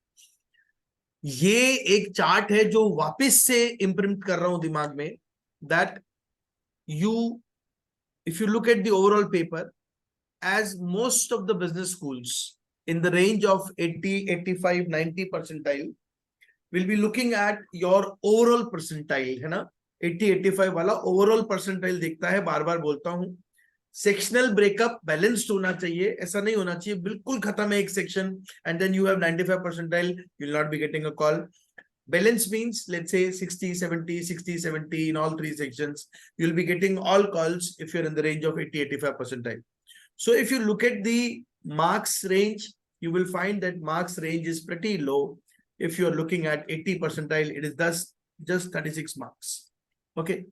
ये एक चार्ट है जो वापस से इंप्रिंट कर रहा हूं दिमाग में, that you, if you look at the overall paper, as most of the business schools in the range of 80, 85, 90 percentile, we'll be looking at your overall percentile, है ना? 80, 85 वाला overall percentile देखता है, बार बार बोलता हूं. सेक्शनल ब्रेकअप बैलेंस्ड होना चाहिए, ऐसा नहीं होना चाहिए बिल्कुल खत्म है एक section and then you have 95 percentile, you will not be getting a call. Balance means, let's say 60, 70, 60, 70 in all three sections. You'll be getting all calls if you're in the range of 80, 85 percentile. So if you look at the marks range, you will find that marks range is pretty low. If you're looking at 80 percentile, it is thus just 36 marks. Okay,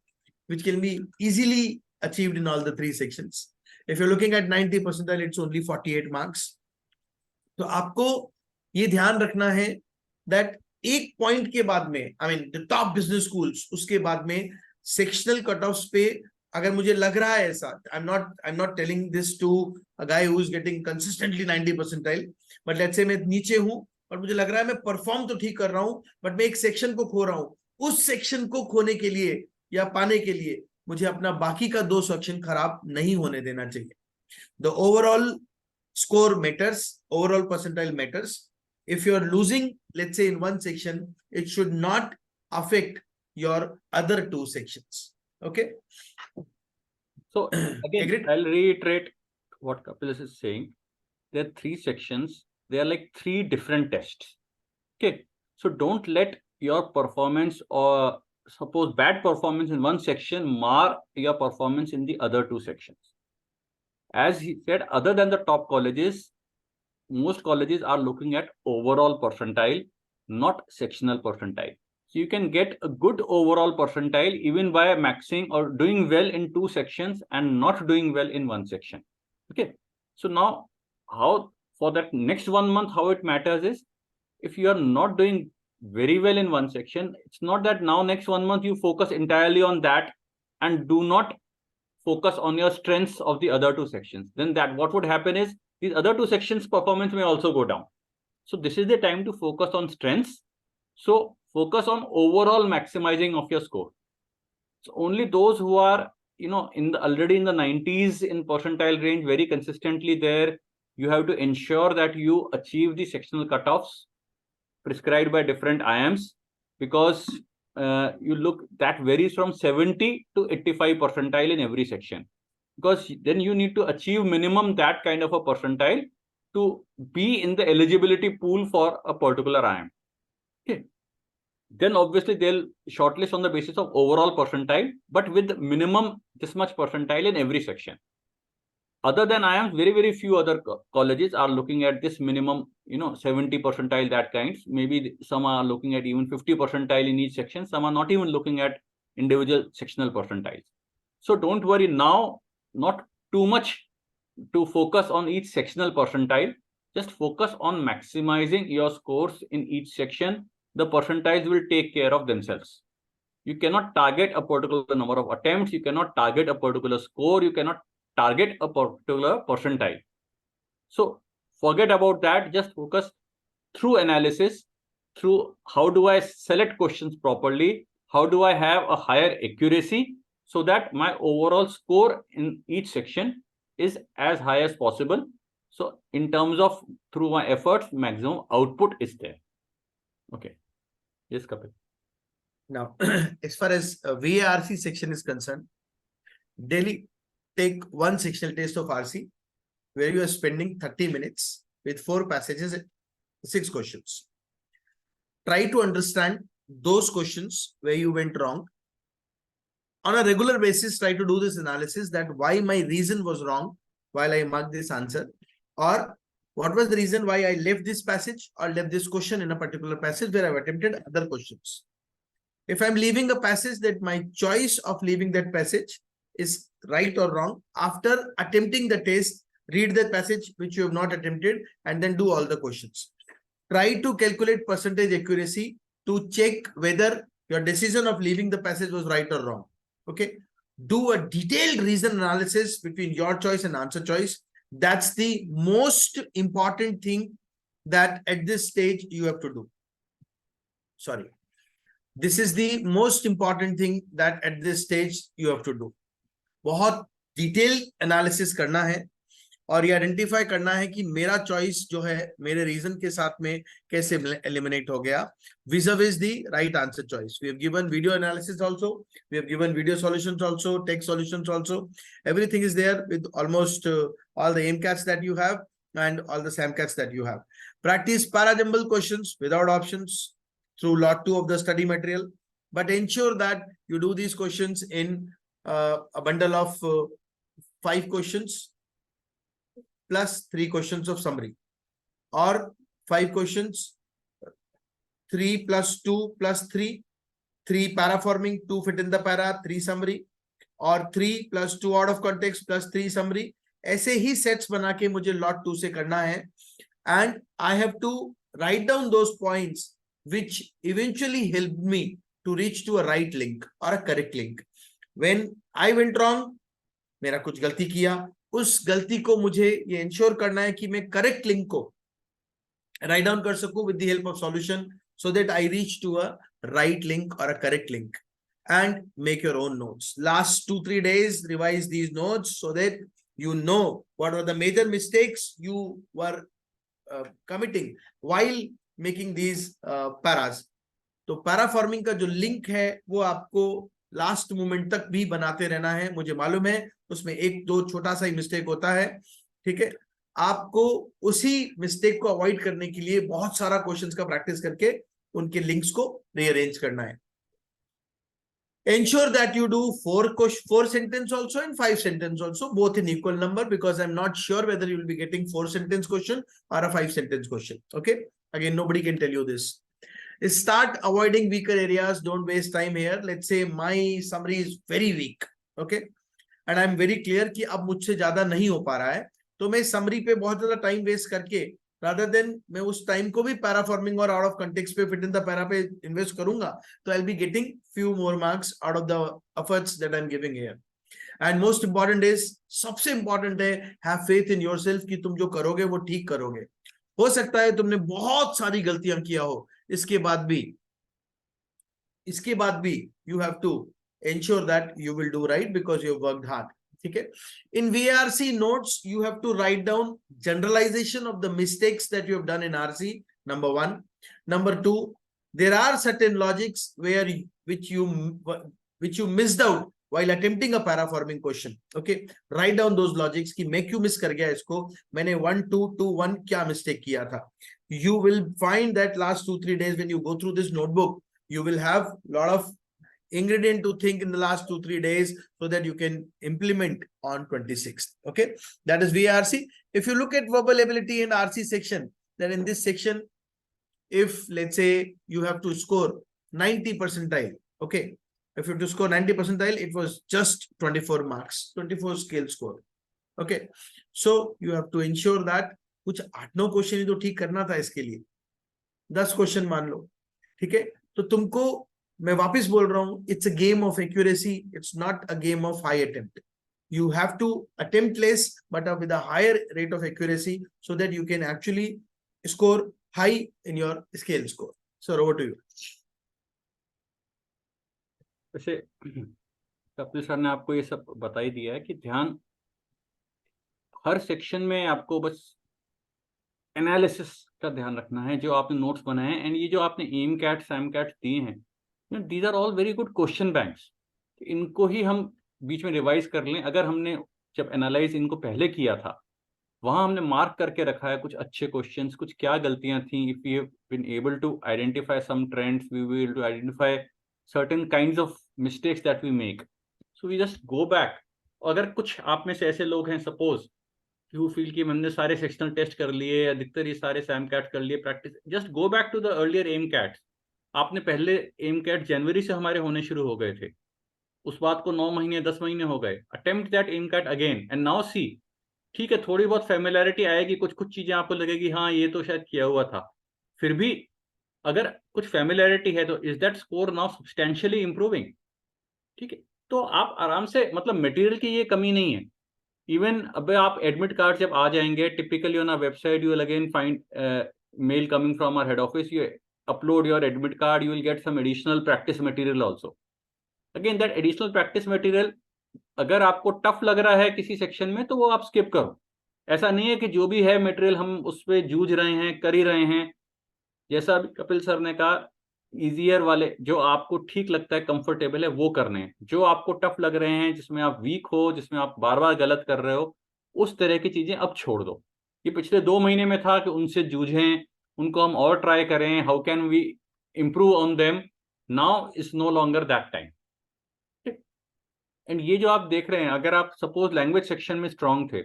which can be easily achieved in all the three sections. If you're looking at 90 percentile, it's only 48 marks. तो आपको ये ध्यान रखना है that एक point के बाद में, I mean the top business schools, उसके बाद में sectional cutoffs पे अगर मुझे लग रहा है ऐसा, I'm not telling this to a guy who is getting consistently 90 percentile, but let's say मैं नीचे हूं और मुझे लग रहा है मैं परफॉर्म तो ठीक कर रहा हूं, बट मैं एक सेक्शन को खो रहा हूं. उस सेक्शन को खोने के लिए या पाने के लिए मुझे अपना बाकी का 2 सेक्शन खराब नहीं होने देना चाहिए. The overall score matters, overall percentile matters. If you are losing, let's say in one section, it should not affect your other 2 sections. Okay. So again, Agreed? I'll reiterate what Kapil is saying. There are 3 sections. They are like 3 different tests. Okay. So don't let your performance or suppose bad performance in one section mar your performance in the other 2 sections. As he said, other than the top colleges, most colleges are looking at overall percentile, not sectional percentile. So you can get a good overall percentile even by maxing or doing well in 2 sections and not doing well in 1 section. Okay. So now how for that next 1 month, how it matters is if you are not doing very well in 1 section, it's not that now next 1 month you focus entirely on that and do not focus on your strengths of the other 2 sections. Then that what would happen is these other 2 sections performance may also go down. So this is the time to focus on strengths. So focus on overall maximizing of your score. So only those who are, already in the 90s in percentile range, very consistently there, you have to ensure that you achieve the sectional cutoffs prescribed by different IIMs, because you look that varies from 70 to 85 percentile in every section, because then you need to achieve minimum that kind of a percentile to be in the eligibility pool for a particular IIM. Okay. Then obviously they'll shortlist on the basis of overall percentile, but with minimum this much percentile in every section. Other than IIMs, very, very few other colleges are looking at this minimum, 70 percentile, that kinds. Maybe some are looking at even 50 percentile in each section. Some are not even looking at individual sectional percentiles. So don't worry now, not too much to focus on each sectional percentile. Just focus on maximizing your scores in each section. The percentiles will take care of themselves. You cannot target a particular number of attempts. You cannot target a particular score. You cannot target a particular percentile. So forget about that. Just focus through analysis, through how do I select questions properly? How do I have a higher accuracy so that my overall score in each section is as high as possible? So in terms of through my efforts, maximum output is there. Okay. Yes, Kapil. Now, as far as VARC section is concerned, daily take one sectional test of RC where you are spending 30 minutes with 4 passages, 6 questions. Try to understand those questions where you went wrong. On a regular basis, try to do this analysis that why my reason was wrong while I marked this answer, or what was the reason why I left this passage or left this question in a particular passage where I've attempted other questions. If I'm leaving a passage, that my choice of leaving that passage is right or wrong. After attempting the test, read that passage which you have not attempted and then do all the questions. Try to calculate percentage accuracy to check whether your decision of leaving the passage was right or wrong. Okay. Do a detailed reason analysis between your choice and answer choice. That's the most important thing that at this stage you have to do. Sorry. This is the most important thing that at this stage you have to do. बहुत detail analysis करना है और ये identify करना है कि मेरा choice जो है मेरे रीजन के साथ में कैसे एलिमिनेट हो गया vis-a-vis the right answer choice. We have given video analysis also, we have given video solutions also, text solutions also. Everything is there with almost all the MCATs that you have and all the SAMCATs that you have. Practice para-jumble questions without options through lot 2 of the study material, but ensure that you do these questions in a bundle of 5 questions plus 3 questions of summary, or 5 questions 3 plus 2 plus 3, 3 paraforming, 2 fit in the para, 3 summary, और 3 plus 2 out of context plus 3 summary. ऐसे ही sets बना के मुझे lot 2 से करना है, and I have to write down those points which eventually helped me to reach to a right link or a correct link. When I went wrong, मेरा कुछ गलती किया, उस गलती को मुझे ये इंश्योर करना है कि मैं करेक्ट लिंक को राइट डाउन कर सकूं with the help of solution, so that I reach to a right link or a correct link. And make your own notes. Last 2-3 days, revise these notes so that you know what are the major mistakes you were committing while making these paras. तो पैराफॉर्मिंग का जो link है वो आपको last moment तक भी बनाते रहना है. मुझे मालूम है उसमें 1-2 छोटा सा ही मिस्टेक होता है, ठीक है. आपको उसी मिस्टेक को अवॉइड करने के लिए बहुत सारा क्वेश्चंस का प्रैक्टिस करके उनके लिंक्स को रीअरेंज करना है. Ensure that you do 4 sentence also and 5 sentence also, both in equal number, because I'm not sure whether you will be getting 4 sentence question or a 5 sentence question. Okay, again, nobody can tell you this. Start avoiding weaker areas. Don't waste time here. Let's say my summary is very weak, okay, and I'm very clear कि अब मुझसे ज्यादा नहीं हो पा रहा है, तो मैं समरी पे बहुत ज्यादा टाइम वेस्ट करके rather than मैं उस टाइम को भी पैराफॉर्मिंग और आउट ऑफ कंटेक्स्ट पे फिट इन द पैरा पे इन्वेस्ट करूंगा, तो I will be getting few more marks out of the efforts that I'm giving here. And most important is, सबसे important है, have faith in yourself कि तुम जो करोगे वो ठीक करोगे. हो सकता है तुमने बहुत सारी गलतियां किया हो, इसके बाद भी you have to ensure that you will do right because you have worked hard. ठीक है. In VRC notes, you have to write down generalization of the mistakes that you have done in RC, number 1. Number 2, there are certain logics which you missed out while attempting a paraforming question. Okay, write down those logics कि मैं क्यों miss कर गया इसको, मैंने 1-2-2-1 क्या mistake किया था. You will find that last 2-3 days when you go through this notebook, you will have lot of ingredient to think in the last 2-3 days so that you can implement on 26th. Okay, that is VRC. If you look at verbal ability and RC section, then in this section, if let's say you have to score 90 percentile, okay, if you have to score 90 percentile, it was just 24 marks, 24 scale score. Okay, so you have to ensure that कुछ 8-9 question ही तो ठीक करना था, इसके लिए 10 question मान लो, ठीक है. तो तुमको मैं वापस बोल रहा हूं, it's a game of accuracy, it's not a game of high attempt. You have to attempt less but with a higher rate of accuracy so that you can actually score high in your scale score. So over to you. वैसे Kapil sir ने आपको ये सब बता ही दिया है कि ध्यान हर सेक्शन में आपको बस एनालिसिस का ध्यान रखना है, जो आपने नोट्स बनाए हैं. एंड ये जो आपने एम कैट सैम कैट दिए हैं, these are all very good question banks. इनको ही हम बीच में रिवाइज कर लें. अगर हमने जब एनालाइज इनको पहले किया था, वहां हमने मार्क करके रखा है कुछ अच्छे क्वेश्चंस, कुछ क्या गलतियां थी. If we have been able to identify some trends, we will to identify certain kinds of mistakes that we make. So we just go back. अगर कुछ आप में से ऐसे लोग हैं, सपोज यू फील कि हमने सारे सेक्शनल टेस्ट कर लिए, अधिकतर ये सारे सैम कैट कर लिए, practice, just go back to the earlier AIMCAT. आपने पहले एम कैट जनवरी से हमारे होने शुरू हो गए थे, उस बात को 9 महीने 10 महीने हो गए. Attempt that AIMCAT again and now see. ठीक है, थोड़ी बहुत फेमिलियरिटी आएगी, कुछ चीजें आपको लगेगी हाँ ये तो शायद किया हुआ था. फिर भी अगर कुछ फेमिलियरिटी है तो is that score now substantially improving. ठीक है, तो आप आराम से, मतलब मटेरियल की ये कमी नहीं है. इवन अब आप एडमिट कार्ड जब आ जाएंगे, typically on our website you will again find mail coming from our head office. You upload your admit card, you will get some additional practice material also. Again, that additional practice material, अगर आपको tough लग रहा है किसी section में, तो वो आप स्किप करो. ऐसा नहीं है कि जो भी है मटेरियल हम उस पर जूझ रहे हैं, कर ही रहे हैं। जैसा अभी कपिल सर ने कहा, इजियर वाले जो आपको ठीक लगता है, कंफर्टेबल है, वो करने हैं। जो आपको टफ लग रहे हैं, जिसमें आप वीक हो, जिसमें आप बार बार गलत कर रहे हो, उस तरह की चीजें अब छोड़ दो। ये पिछले 2 महीने में था कि उनसे जूझें, उनको हम और ट्राई करें, how can we improve on them. Now is no longer that time. And ये जो आप देख रहे हैं, अगर आप सपोज लैंग्वेज सेक्शन में स्ट्रांग थे,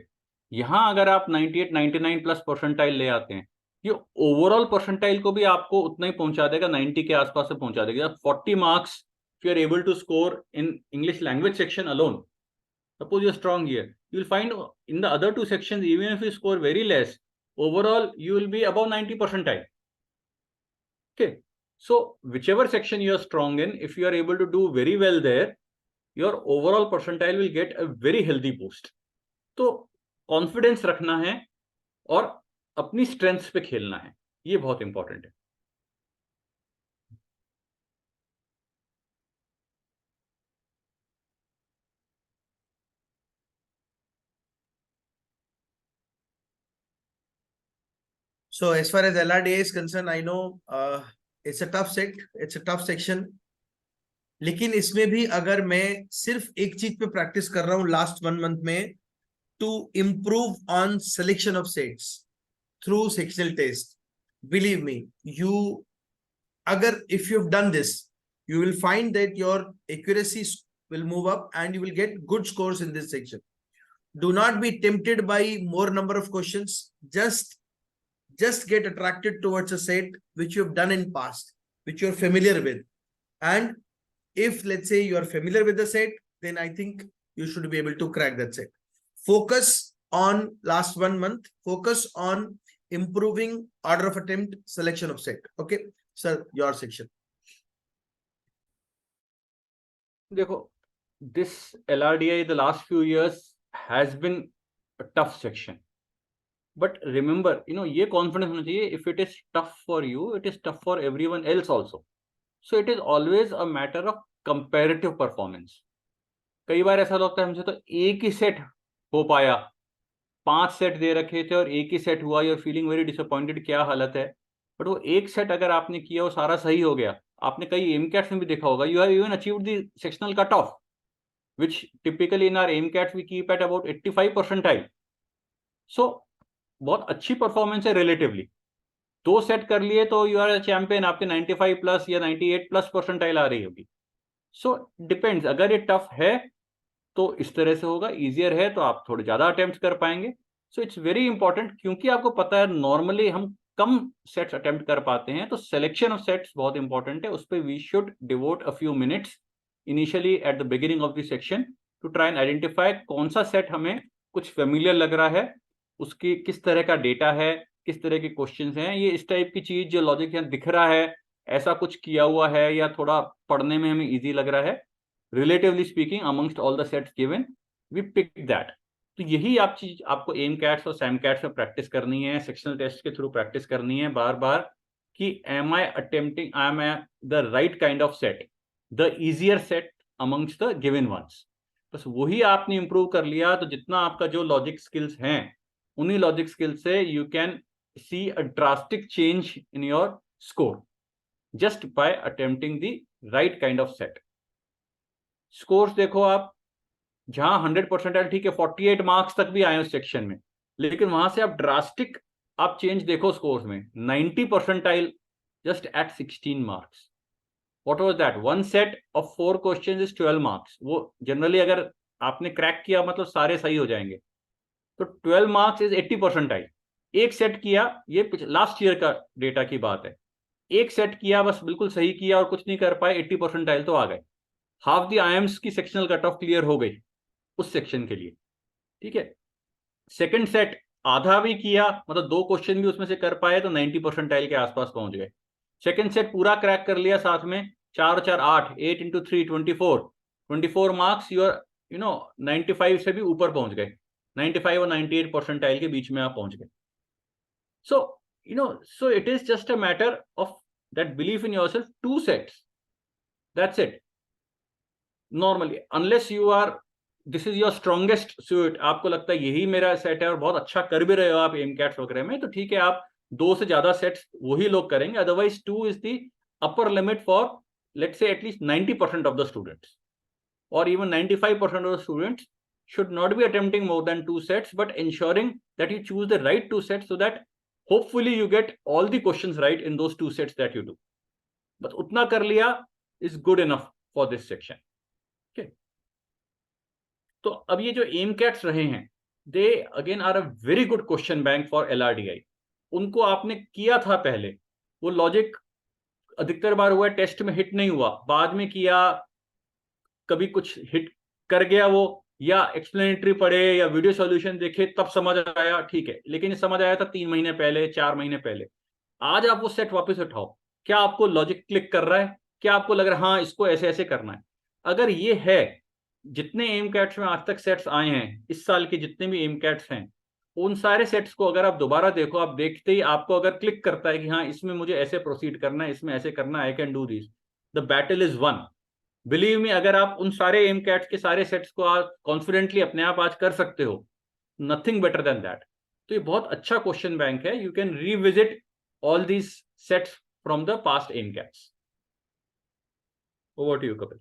यहाँ अगर आप 98 99 प्लस परसेंटाइल ले आते हैं, ये ओवरऑल परसेंटाइल को भी आपको उतना ही पहुंचा देगा, 90 के आसपास से पहुंचा देगा। 40 marks you are able to score in English language section alone, suppose you're strong here, you will find in the other 2 sections, even if you score very less, overall you will be above 90 percentile. Okay, so whichever section you are strong in, if you are able to do very well there, your overall percentile will get a very healthy boost. तो confidence रखना है और अपनी strengths पे खेलना है, ये बहुत इंपॉर्टेंट है। So as far as LRDA is concerned, I know it's a tough set, it's a tough section. लेकिन इसमें भी अगर मैं सिर्फ एक चीज पे प्रैक्टिस कर रहा हूँ लास्ट 1 मंथ में, to improve on selection of sets through sectional test, believe me, you अगर if you've done this, you will find that your accuracy will move up and you will get good scores in this section. Do not be tempted by more number of questions. Just get attracted towards a set which you've done in past, which you're familiar with. And if let's say you are familiar with the set, then I think you should be able to crack that set. Focus on last 1 month, focus on improving order of attempt, selection of set. Okay, sir, your section. देखो, this LRDI the last few years has been a tough section, but remember, ये confidence होना चाहिए, if it is tough for you, it is tough for everyone else also. So it is always a matter of comparative performance. कई बार ऐसा लगता है हमसे, तो एक ही सेट हो पाया, 5 सेट दे रखे थे और एक ही सेट हुआ, you are feeling very disappointed, क्या हालत है। बट वो एक सेट अगर आपने किया, वो सारा सही हो गया। आपने कई एमकैट्स में भी देखा होगा, you have even achieved the sectional cut off, which typically in our AIMCAT we keep at about 85 percentile. So बहुत अच्छी परफॉर्मेंस है रिलेटिवली। 2 सेट कर लिए तो यू आर अ चैंपियन, आपके 95 प्लस या 98 प्लस परसेंटाइल आ रही होगी। सो डिपेंड्स, अगर ये टफ है तो इस तरह से होगा, इजियर है तो आप थोड़े ज्यादा अटेम्प्ट कर पाएंगे। सो इट्स वेरी इंपॉर्टेंट, क्योंकि आपको पता है नॉर्मली हम कम सेट्स अटेम्प्ट कर पाते हैं, तो सिलेक्शन ऑफ सेट्स बहुत इंपॉर्टेंट है। उस पर we should devote a few minutes initially at the beginning of the section to try and identify कौन सा सेट हमें कुछ फेमिलियर लग रहा है, उसकी किस तरह का डेटा है, किस तरह के क्वेश्चंस हैं, ये इस टाइप की चीज जो लॉजिक यहाँ दिख रहा है, ऐसा कुछ किया हुआ है या थोड़ा पढ़ने में हमें इजी लग रहा है, relatively speaking amongst all the sets given, we pick that. तो यही आप चीज आपको एमकैट्स और सैमकैट्स में प्रैक्टिस करनी है, सेक्शनल टेस्ट के थ्रू प्रैक्टिस करनी है बार बार, कि am I the right kind of set, the easier set amongst the given ones. बस वही आपने इंप्रूव कर लिया, तो जितना आपका जो लॉजिक स्किल्स हैं, उन्हीं लॉजिक स्किल्स से you can see a drastic change in your score just by attempting the right kind of set. Scores देखो आप, जहां 100% ठीक है, 48 मार्क्स तक भी आए उस सेक्शन में, लेकिन वहां से आप ड्रास्टिक आप चेंज देखो स्कोर्स में, 90 percentile just at 16 marks. What was that? One set of 4 questions is 12 marks. वो जनरली अगर आपने क्रैक किया मतलब सारे सही हो जाएंगे, तो 12 मार्क्स इज 80 परसेंटाइल। एक सेट किया, ये लास्ट ईयर का डेटा की बात है, एक सेट किया, बस बिल्कुल सही किया और कुछ नहीं कर पाए, 80 परसेंटाइल तो आ गए। हाफ द आईएम्स की सेक्शनल कट ऑफ क्लियर हो गई उस सेक्शन के लिए, ठीक है। सेकंड सेट आधा भी किया, मतलब 2 क्वेश्चन भी उसमें से कर पाए, तो 90 परसेंटाइल के आसपास पहुंच गए। सेकंड सेट पूरा क्रैक कर लिया, साथ में 4 4 8, 8 into 3 24 मार्क्स, यू आर 95 से भी ऊपर पहुंच गए, 95 और 98 परसेंटाइल के बीच में आप पहुंच गए। So it is just a matter of that belief in yourself, 2 sets, that's it. Normally unless you are this is your strongest suit, आपको लगता है यही मेरा सेट है और बहुत अच्छा कर भी रहे हो आप एम कैट्स वगैरह में, तो ठीक है, आप 2 से ज्यादा सेट्स वही लोग करेंगे. Otherwise 2 is the upper limit for let's say at least 90% of the students, or even 95% of the students should not be attempting more than 2 sets, but ensuring that you choose the right 2 sets so that hopefully you get all the questions right in those 2 sets that you do. But utna kar liya is good enough for this section. Okay. तो अब ये जो M cats रहे हैं, they again are a very good question bank for LRDI. उनको आपने किया था पहले, वो लॉजिक अधिकतर बार हुआ टेस्ट में हिट नहीं हुआ, बाद में किया, कभी कुछ हिट कर गया वो, या एक्सप्लेनेटरी पढ़े या वीडियो सॉल्यूशन देखे तब समझ आया, ठीक है, लेकिन ये समझ आया था 3 महीने पहले, 4 महीने पहले. आज आप वो सेट वापस उठाओ, क्या आपको लॉजिक क्लिक कर रहा है? क्या आपको लग रहा है हाँ इसको ऐसे ऐसे करना है? अगर ये है, जितने एम कैट्स में आज तक सेट्स आए हैं, इस साल के जितने भी एम कैट्स हैं, उन सारे सेट्स को अगर आप दोबारा देखो, आप देखते ही आपको अगर क्लिक करता है कि हाँ इसमें मुझे ऐसे प्रोसीड करना है, इसमें ऐसे करना है, I can do this, the battle is one. Believe me, अगर आप उन सारे एम कैट्स के सारे सेट्स को आप कॉन्फिडेंटली अपने आप आज कर सकते हो, नथिंग बेटर देन दैट. तो ये बहुत अच्छा क्वेश्चन बैंक है. You can revisit all these sets from the past AIMCATs. Over to you Kapil.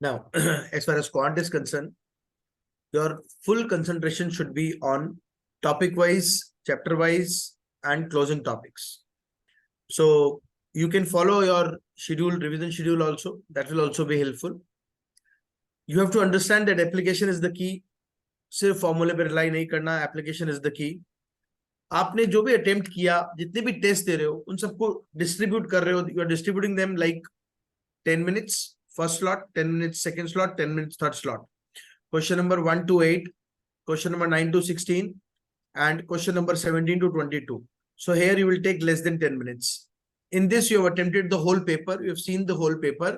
Now, as far as quant is concerned, your full concentration should be on topic wise, chapter wise, and closing topics. So you can follow your schedule, revision schedule also. That will also be helpful. You have to understand that application is the key. सिर्फ फॉर्मूले पे rely नहीं करना, application is the key. आपने जो भी attempt किया, जितने भी टेस्ट दे रहे हो, उन सबको डिस्ट्रीब्यूट कर रहे हो. You are distributing them like 10 minutes first slot, 10 minutes second slot, 10 minutes third slot. Question number 1 to 8, question number 9 to 16, and question number 17 to 22. So here you will take less than 10 minutes. In this you have attempted the whole paper, you have seen the whole paper.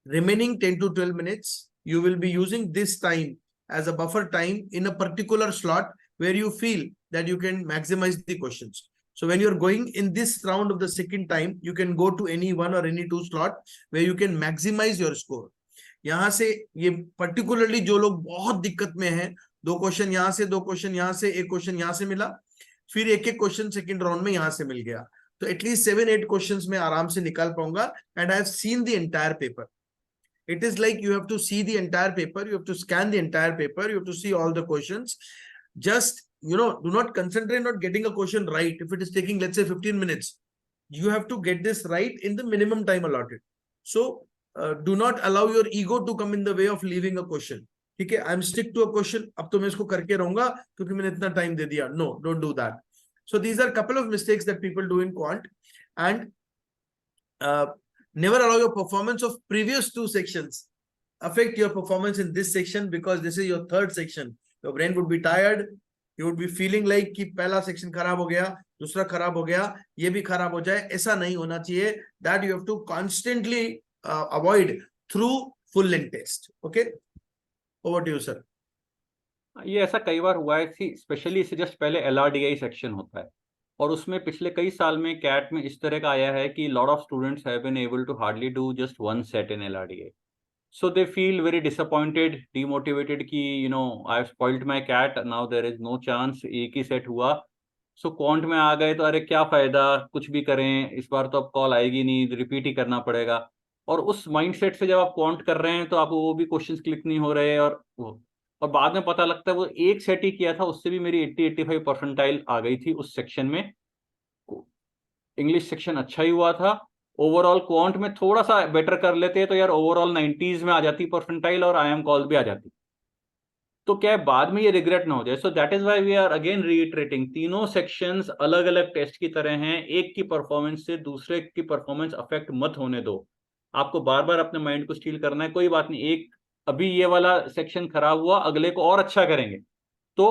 Remaining 10 to 12 minutes, you will be using this time as a buffer time in a particular slot where you feel that you can maximize the questions. So when you're going in this round of the second time, you can go to any one or any 2 slot where you can maximize your score. यहाँ से ये particularly जो लोग बहुत दिक्कत में हैं, 2 question यहाँ से, 2 क्वेश्चन यहाँ से, 1 क्वेश्चन यहाँ से मिला, फिर एक क्वेश्चन सेकंड राउंड में यहाँ से मिल गया, तो एटलीस्ट 7-8 क्वेश्चंस में आराम से निकाल पाऊंगा. And I have seen the entire paper. It is like you have to see the entire paper, you have to scan the entire paper, you have to see all the questions. Just, do not concentrate on getting a question right. If it is taking, let's say, 15 minutes, you have to get this right in the minimum time allotted. So do not allow your ego to come in the way of leaving a question. ठीक है, I am stick to a question, अब तो मैं इसको करके रहूंगा क्योंकि मैंने इतना टाइम दे दिया. No, don't do that. So these are a couple of mistakes that people do in quant. And never allow your performance of previous 2 sections affect your performance in this section, because this is your 3rd section. Your brain would be tired. You would be feeling like कि पहला section खराब हो गया, दूसरा खराब हो गया, ये भी खराब हो जाए. ऐसा नहीं होना चाहिए. That you have to constantly avoid through full length test. Okay, over to you, sir. ये ऐसा कई बार हुआ है, स्पेशली इससे जस्ट पहले LRDI सेक्शन होता है, और उसमें पिछले कई साल में कैट में इस तरह का आया है कि lot of students have been able to hardly do just 1 set in LRDI. So they feel very disappointed, demotivated कि I have spoiled my CAT, now there is no chance, एक ही सेट हुआ. सो क्वांट में आ गए तो अरे क्या फायदा, कुछ भी करें इस बार तो अब कॉल आएगी नहीं, रिपीट ही करना पड़ेगा. और उस माइंडसेट से जब आप क्वांट कर रहे हैं तो आप वो भी क्वेश्चंस क्लिक नहीं हो रहे, और बाद में पता लगता है वो एक सेट ही किया था, उससे भी मेरी 80-85 परसेंटाइल आ गई थी उस सेक्शन में. इंग्लिश सेक्शन अच्छा ही हुआ था, ओवरऑल क्वांट में थोड़ा सा बेटर कर लेते तो यार ओवरऑल 90s में आ जाती परसेंटाइल और IIM कॉल भी आ जाती. तो क्या है, बाद में ये रिग्रेट ना हो जाए. So that is why we are again reiterating, तीनों सेक्शंस अलग अलग टेस्ट की तरह हैं. एक की परफॉर्मेंस से दूसरे की परफॉर्मेंस अफेक्ट मत होने दो. आपको बार बार अपने माइंड को स्टील करना है, कोई बात नहीं, एक अभी ये वाला सेक्शन खराब हुआ, अगले को और अच्छा करेंगे तो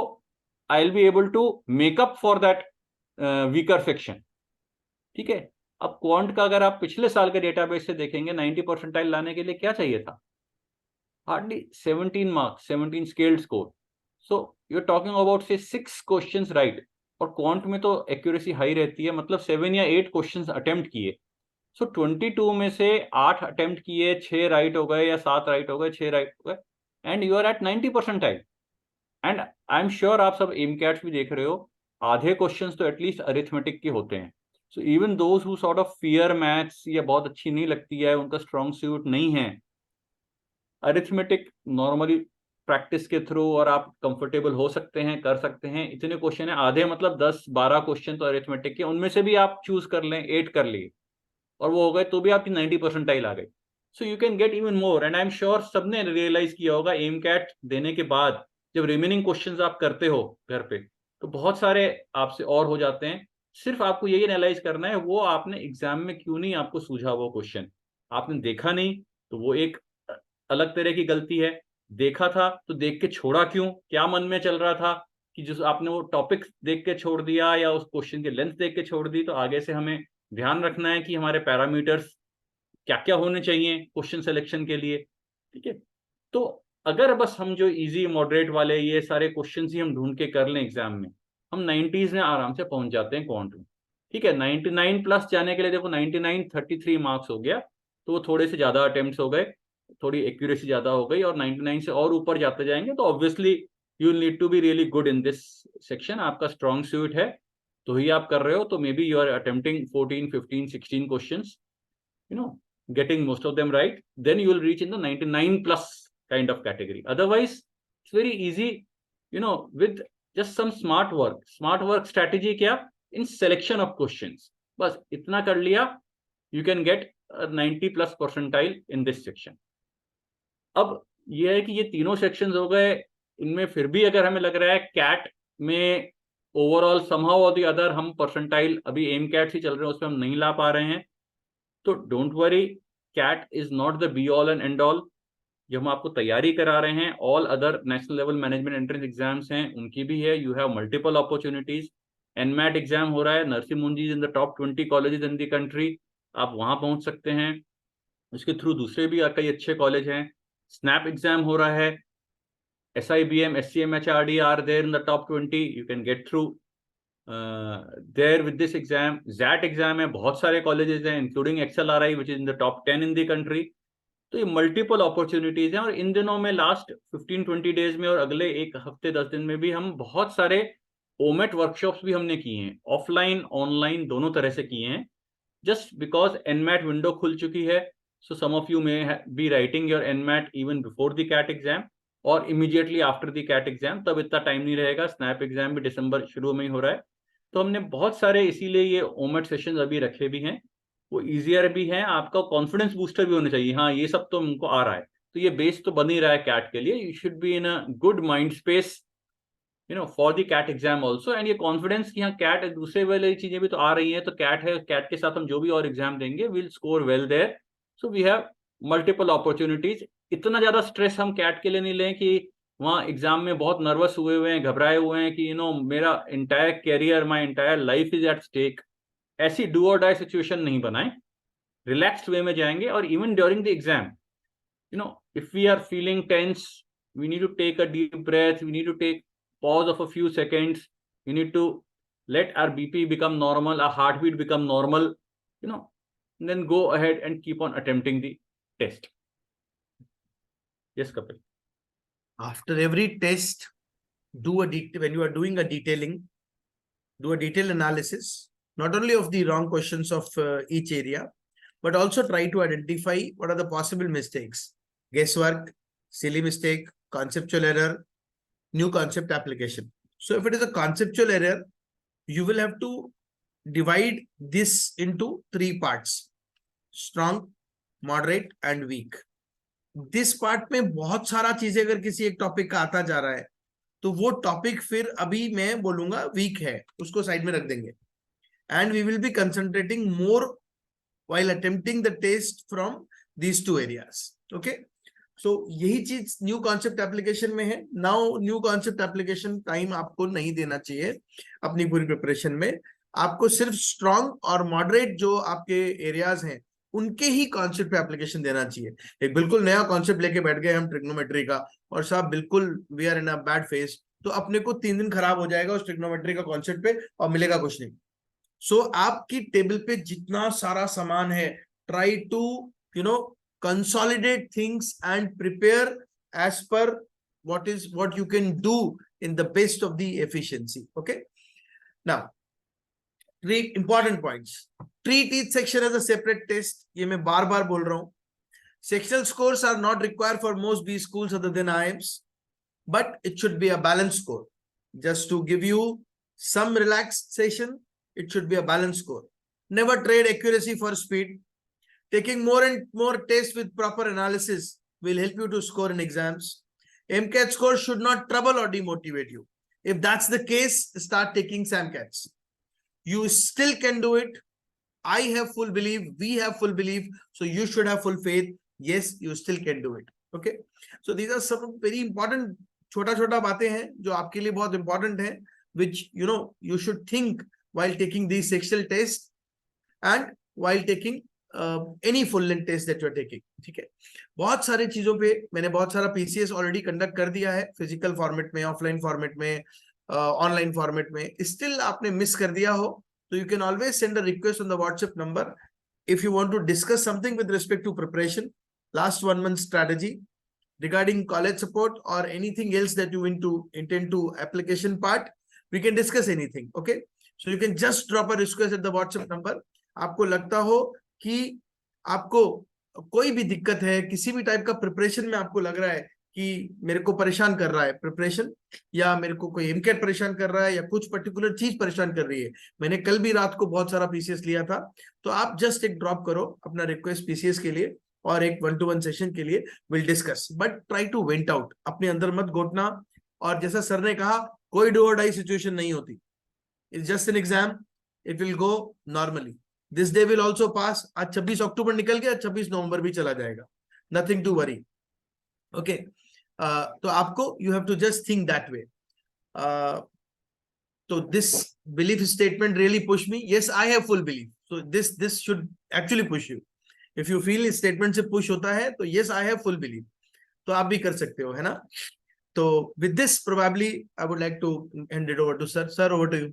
I will be able to make up for that weaker section. ठीक है. अब क्वांट का अगर आप पिछले साल के डेटाबेस से देखेंगे, 90 परसेंटाइल लाने के लिए क्या चाहिए था? Hardly 17 marks, 17 scaled score. So you are talking about say 6 questions right, और क्वांट में तो एक्यूरेसी हाई रहती है, मतलब 7 या 8 क्वेश्चंस अटेम्प्ट किए सो 22 में से 8 अटेम्प्ट किए, 6 राइट हो गए या 7 राइट हो गए, 6 राइट हो गए, and you are at 90 percentile. And I am sure आप सब एमकैट्स भी देख रहे हो, आधे क्वेश्चंस तो एटलीस्ट अरिथमेटिक के होते हैं। So even those who sort of fear maths या बहुत अच्छी नहीं लगती है, उनका स्ट्रॉन्ग सूट नहीं है, अरिथमेटिक नॉर्मली प्रैक्टिस के थ्रू और आप कंफर्टेबल हो सकते हैं, कर सकते हैं। इतने क्वेश्चन है, आधे मतलब 10-12 क्वेश्चन तो अरिथमेटिक के, उनमें से भी आप चूज कर लें, 8 कर लिए और वो हो गए, तो भी आपकी 90 परसेंटाइल आ गई। So you can get even more. And I am sure सबने रियलाइज किया होगा एम कैट देने के बाद जब रिमेनिंग क्वेश्चंस आप करते हो घर पे, तो बहुत सारे आपसे और हो जाते हैं। सिर्फ आपको यही एनालाइज करना है वो आपने एग्जाम में क्यों नहीं आपको सूझा वो क्वेश्चन, आपने देखा नहीं तो वो एक अलग तरह की गलती है, देखा था तो देख के छोड़ा क्यों, क्या मन में चल रहा था कि जो आपने वो टॉपिक देख के छोड़ दिया या उस क्वेश्चन की लेंथ देख के छोड़ दी। तो आगे से हमें ध्यान रखना है कि हमारे पैरामीटर्स क्या क्या होने चाहिए क्वेश्चन सिलेक्शन के लिए, ठीक है। तो अगर बस हम जो इजी मॉडरेट वाले ये सारे क्वेश्चन ही हम ढूंढ के कर लें एग्जाम में, हम 90s में आराम से पहुंच जाते हैं क्वांट में, ठीक है। 99 प्लस जाने के लिए देखो 99 33 मार्क्स हो गया, तो वो थोड़े से ज्यादा अटेम्प्ट्स हो गए, थोड़ी एक्यूरेसी ज्यादा हो गई, और 99 से और ऊपर जाते जाएंगे तो obviously you need to be really good in this section. आपका स्ट्रॉन्ग सूट है तो ही आप कर रहे हो, तो maybe you are attempting 14 15 16 questions, you know, getting most of them right, then you will reach in the 99 plus kind of category. Otherwise it's very easy, you know, with just some smart work strategy क्या, in selection of questions, बस इतना कर लिया, you can get a 90 plus percentile in this section. अब ये है कि ये तीनों सेक्शंस हो गए, इनमें फिर भी अगर हमें लग रहा है कैट में ओवरऑल समहाउ और द अदर हम परसेंटाइल अभी एम कैट ही चल रहे हैं उसमें हम नहीं ला पा रहे हैं, तो don't worry, CAT is not the be all and end all. जो हम आपको तैयारी करा रहे हैं, all other national level management entrance exams हैं उनकी भी है, you have multiple opportunities. NMAT exam हो रहा है, Narsee Monjee in the top 20 colleges in the country, आप वहां पहुंच सकते हैं, उसके थ्रू दूसरे भी कई अच्छे कॉलेज हैं। स्नैप एग्जाम हो रहा है, SIBM, SCM, HRD are there in the top 20, you can get through there with this exam. ZAT exam है, बहुत सारे कॉलेजेस हैं including XLRI which is in the top 10 in the country। तो ये multiple opportunities हैं, और इन दिनों में लास्ट 15-20 डेज में और अगले एक हफ्ते 10 दिन में भी हम बहुत सारे ओमेट वर्कशॉप्स भी हमने किए हैं, ऑफलाइन ऑनलाइन दोनों तरह से किए हैं, जस्ट बिकॉज एनमैट विंडो खुल चुकी है। So some of you may be writing your NMAT even before the CAT exam और immediately after the CAT exam, तब इतना टाइम नहीं रहेगा, स्नैप एग्जाम भी दिसंबर शुरू में ही हो रहा है। तो हमने बहुत सारे इसीलिए ये ओमेट सेशन अभी रखे भी हैं, वो इजियर भी हैं, आपका कॉन्फिडेंस बूस्टर भी होना चाहिए, हाँ ये सब तो हमको आ रहा है, तो ये बेस तो बन ही रहा है कैट के लिए, you should be in a good mind space you know for the CAT exam also. And ये कॉन्फिडेंस कि हाँ कैट दूसरे वाली चीजें भी तो आ रही हैं, तो कैट है, कैट के साथ हम जो भी और एग्जाम देंगे will score well there. So we have multiple opportunities. इतना ज्यादा स्ट्रेस हम कैट के लिए नहीं लें कि वहाँ एग्जाम में बहुत नर्वस हुए हैं, घबराए हुए हैं कि यू नो मेरा entire career, my entire life is at stake, ऐसी डू और डाई सिचुएशन नहीं बनाए, रिलैक्स्ड वे में जाएंगे। और even during the exam you know if we are feeling tense, we need to take a deep breath, we need to take pause of a few seconds, we need to let our BP become normal, our heartbeat become normal, you know, and then go ahead and keep on attempting the test. Yes, Kapil. After every test, when you are doing a detailing, do a detailed analysis, not only of the wrong questions of each area, but also try to identify what are the possible mistakes, guesswork, silly mistake, conceptual error, new concept application. So if it is a conceptual error, you will have to divide this into 3 parts: strong, moderate and weak. This part में बहुत सारा चीजें अगर किसी एक topic का आता जा रहा है तो वो टॉपिक फिर अभी मैं बोलूंगा वीक है, उसको साइड में रख देंगे, and we will be concentrating more while attempting the test from these 2 areas. Okay, so यही चीज न्यू कॉन्सेप्ट एप्लीकेशन में है। Now new concept application time आपको नहीं देना चाहिए अपनी पूरी प्रिपरेशन में, आपको सिर्फ स्ट्रॉन्ग और मॉडरेट जो आपके एरियाज हैं उनके ही कॉन्सेप्ट पे एप्लीकेशन देना चाहिए। एक बिल्कुल नया कॉन्सेप्ट लेके बैठ गए हम ट्रिग्नोमेट्री का और साहब बिल्कुल we are in a bad phase, तो अपने को 3 दिन खराब हो जाएगा उस ट्रिग्नोमेट्री का कॉन्सेप्ट पे और मिलेगा कुछ नहीं। सो आपकी टेबल पे जितना सारा सामान है, try to consolidate things and prepare as per what you can do in the best of the efficiency. Okay, now treat important points. Treat each section as a separate test. ये मैं बार बार बोल रहा हूँ. Sectional scores are not required for most B schools other than IIMs, but it should be a balanced score. Just to give you some relaxation, it should be a balanced score. Never trade accuracy for speed. Taking more and more tests with proper analysis will help you to score in exams. MCAT score should not trouble or demotivate you. If that's the case, start taking SAMCATs. You still can do it. I have full belief. We have full belief. So you should have full faith. Yes, you still can do it. Okay. So these are some very important छोटा-छोटा बातें हैं जो आपके लिए बहुत important है, which you should think while taking these sectional tests and while taking any full length test that you are taking. ठीक है. बहुत सारी चीजों पे मैंने बहुत सारा PCS ऑलरेडी कंडक्ट कर दिया है, फिजिकल फॉर्मेट में, ऑफलाइन फॉर्मेट में, ऑनलाइन फॉर्मेट में. स्टिल आपने मिस कर दिया हो तो you can always send a request on the WhatsApp number if you want to discuss something with respect to preparation, last 1 month strategy, regarding college support or anything else that you intend to application part. We can discuss anything. Okay, so you can just drop a request at the WhatsApp number. आपको लगता हो कि आपको कोई भी दिक्कत है, किसी भी टाइप का प्रिपरेशन में आपको लग रहा है कि मेरे को परेशान कर रहा है प्रिपरेशन, या मेरे को कोई एमकेट परेशान कर रहा है, या कुछ पर्टिकुलर चीज परेशान कर रही है. मैंने कल भी रात को बहुत सारा पीसीएस लिया था, तो आप जस्ट एक ड्रॉप करो अपना रिक्वेस्ट पीसीएस के लिए और एक 1-to-1 सेशन के लिए. Will discuss, but try to vent out. अपने अंदर मत घोटना. और जैसा सर ने कहा, कोई डू और डाई सिचुएशन नहीं होती. It's just an exam. It will go normally. This day will also pass. आज 26 अक्टूबर निकल गया, 26 नवंबर भी चला जाएगा. Nothing to worry. ओके, तो आपको you have to just think that way. तो this belief statement really push me. Yes, I have full belief. So this should actually push you. If you feel इस statement से push होता है तो yes, I have full belief, तो आप भी कर सकते हो, है ना. तो with this probably I would like to hand it over to sir. Sir, over to you.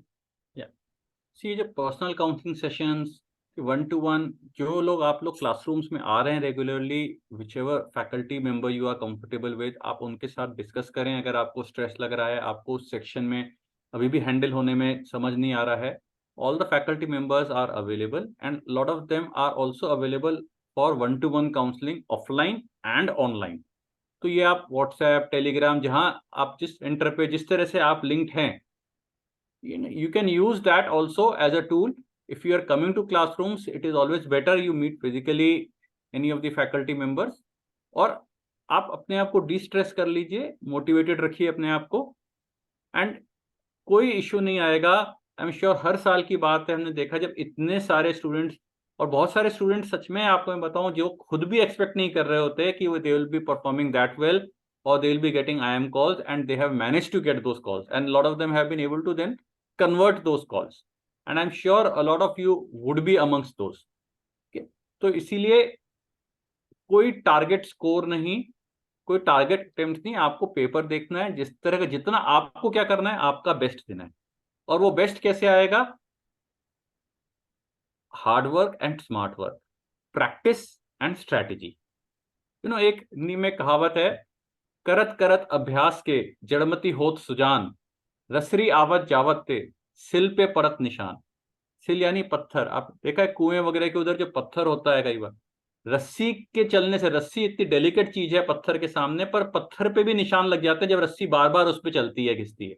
सी, जो पर्सनल काउंसलिंग सेशंस 1-to-1, जो लोग आप लोग क्लासरूम्स में आ रहे हैं regularly, whichever faculty member you are comfortable with, आप उनके साथ डिस्कस करें. अगर आपको स्ट्रेस लग रहा है, आपको उस सेक्शन में अभी भी हैंडल होने में समझ नहीं आ रहा है, all the faculty members are available and lot of them are also available for 1-to-1 counseling offline and online. तो ये आप WhatsApp, Telegram, जहां आप जिस इंटर पे जिस तरह से आप लिंक्ड हैं, you can use that also as a tool. If you are coming to classrooms, it is always better you meet physically any of the faculty members. और आप अपने आप को डिस्ट्रेस कर लीजिए, मोटिवेटेड रखिए अपने आप को, एंड कोई इश्यू नहीं आएगा. आई एम श्योर हर साल की बात है, हमने देखा जब इतने सारे स्टूडेंट्स, और बहुत सारे स्टूडेंट्स सच में आपको मैं बताऊं जो खुद भी एक्सपेक्ट नहीं कर रहे होते कि वो they will be performing that well, और they will be getting IIM calls, and they have managed to get those calls, and a lot of them have been able to then convert those calls, and I'm sure a lot of you would be amongst those. Okay, तो इसीलिए कोई target score नहीं, कोई target attempt नहीं. आपको paper देखना है, जिस तरह का जितना आपको क्या करना है, आपका बेस्ट देना है. और वो बेस्ट कैसे आएगा? Hard work and smart work, practice and strategy. एक में कहावत है, करत करत अभ्यास के जड़मती होत सुजान, रसरी आवत जावत ते सिल पे परत निशान. सिल यानी पत्थर. आप देखा है कुएं वगैरह के उधर जो पत्थर होता है, कई बार रस्सी के चलने से, रस्सी इतनी डेलिकेट चीज है पत्थर के सामने, पर पत्थर पे भी निशान लग जाते हैं जब रस्सी बार बार उस पर चलती है, घिसती है.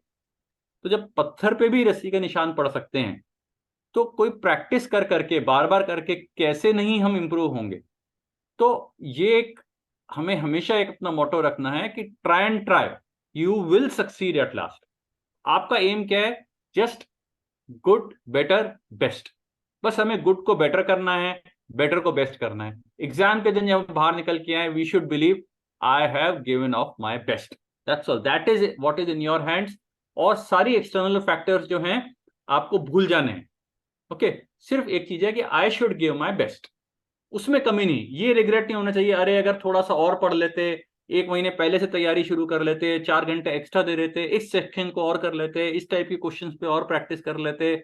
तो जब पत्थर पे भी रस्सी के निशान पड़ सकते हैं, तो कोई प्रैक्टिस कर करके, बार बार करके कैसे नहीं हम इंप्रूव होंगे. तो ये एक हमें हमेशा एक अपना मोटो रखना है कि try and try, you will succeed at last. आपका एम क्या है? Just good, better, best. बस हमें गुड को बेटर करना है, बेटर को बेस्ट करना है. एग्जाम के दिन जब हम बाहर निकल के आए, we should believe I have given of my best. That's all. That is what is in your hands. और सारी एक्सटर्नल फैक्टर्स जो हैं आपको भूल जाने हैं. ओके, सिर्फ एक चीज है कि I should give my best. उसमें कमी नहीं. ये रिग्रेट नहीं होना चाहिए, अरे अगर थोड़ा सा और पढ़ लेते, 1 महीने पहले से तैयारी शुरू कर लेते, 4 घंटे एक्स्ट्रा दे देते, इस सेक्शन को और कर लेते, इस टाइप के क्वेश्चंस पे और प्रैक्टिस कर लेते.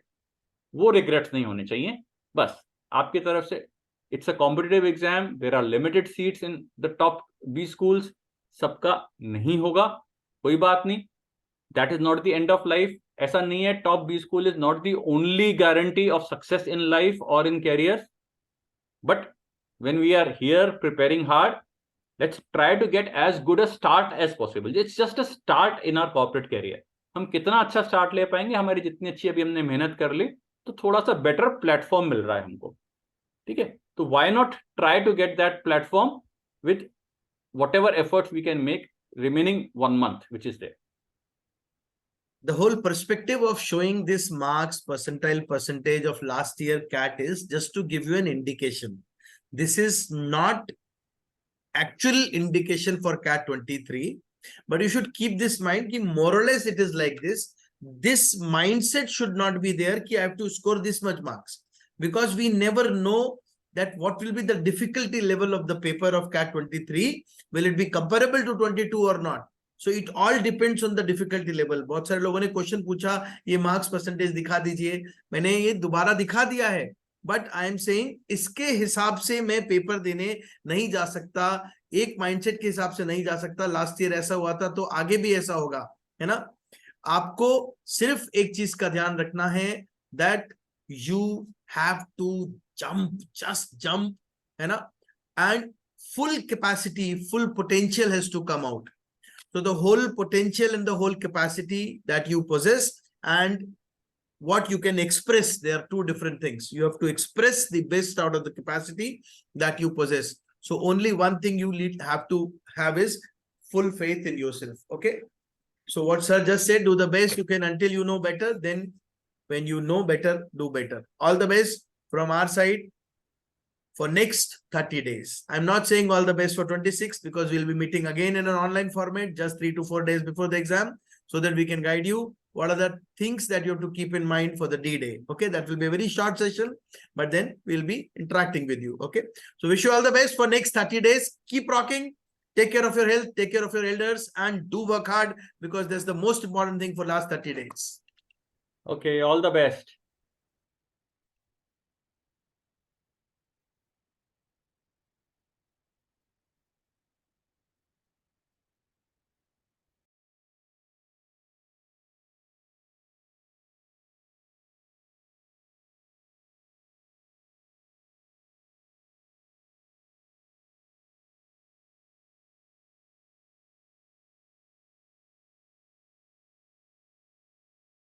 वो रिग्रेट्स नहीं होने चाहिए। बस आपकी तरफ से it's a competitive exam, there are limited seats in the top B schools, सबका नहीं होगा, कोई बात नहीं, that is not the end of life. ऐसा नहीं है top B school is not the only guarantee of success in life और in career, but when we are here preparing hard, let's try to get as good a start as possible. It's just a start in our corporate career. हम कितना अच्छा start ले पाएंगे, हमारी जितनी अच्छी अभी हमने मेहनत कर ली, तो थोड़ा सा बेटर प्लेटफॉर्म मिल रहा है हमको, ठीक है? तो why not try to get that platform with whatever efforts we can make remaining 1 month which is there. The whole perspective of showing this marks percentage of last year CAT is just to give you an indication. This is not actual indication for CAT 23, but you should keep this mind ki more or less it is like this. This mindset should not be there ki I have to score this much marks, because we never know that what will be the difficulty level of the paper of CAT 23. Will it be comparable to 22 or not? So it all depends on the difficulty level. बहुत सारे लोगों ने question पूछा, ये marks percentage दिखा दीजिए, मैंने ये दोबारा दिखा दिया है, बट आई एम सेइंग इसके हिसाब से मैं पेपर देने नहीं जा सकता, एक माइंडसेट के हिसाब से नहीं जा सकता। लास्ट ईयर ऐसा हुआ था तो आगे भी ऐसा होगा, है ना? आपको सिर्फ एक चीज का ध्यान रखना है, that you have to jump, just jump, है ना? And full capacity, full potential has to come out. So the whole potential and the whole capacity that you possess and what you can express, they are two different things. You have to express the best out of the capacity that you possess. So only one thing you have to have is full faith in yourself. Okay. So what sir just said, do the best you can until you know better. Then when you know better, do better. All the best from our side for next 30 days. I'm not saying all the best for 26 because we'll be meeting again in an online format just 3 to 4 days before the exam, so that we can guide you what are the things that you have to keep in mind for the D-Day. Okay, that will be a very short session, but then we'll be interacting with you. Okay, so wish you all the best for next 30 days. Keep rocking. Take care of your health, take care of your elders, and do work hard, because that's the most important thing for last 30 days. Okay, all the best.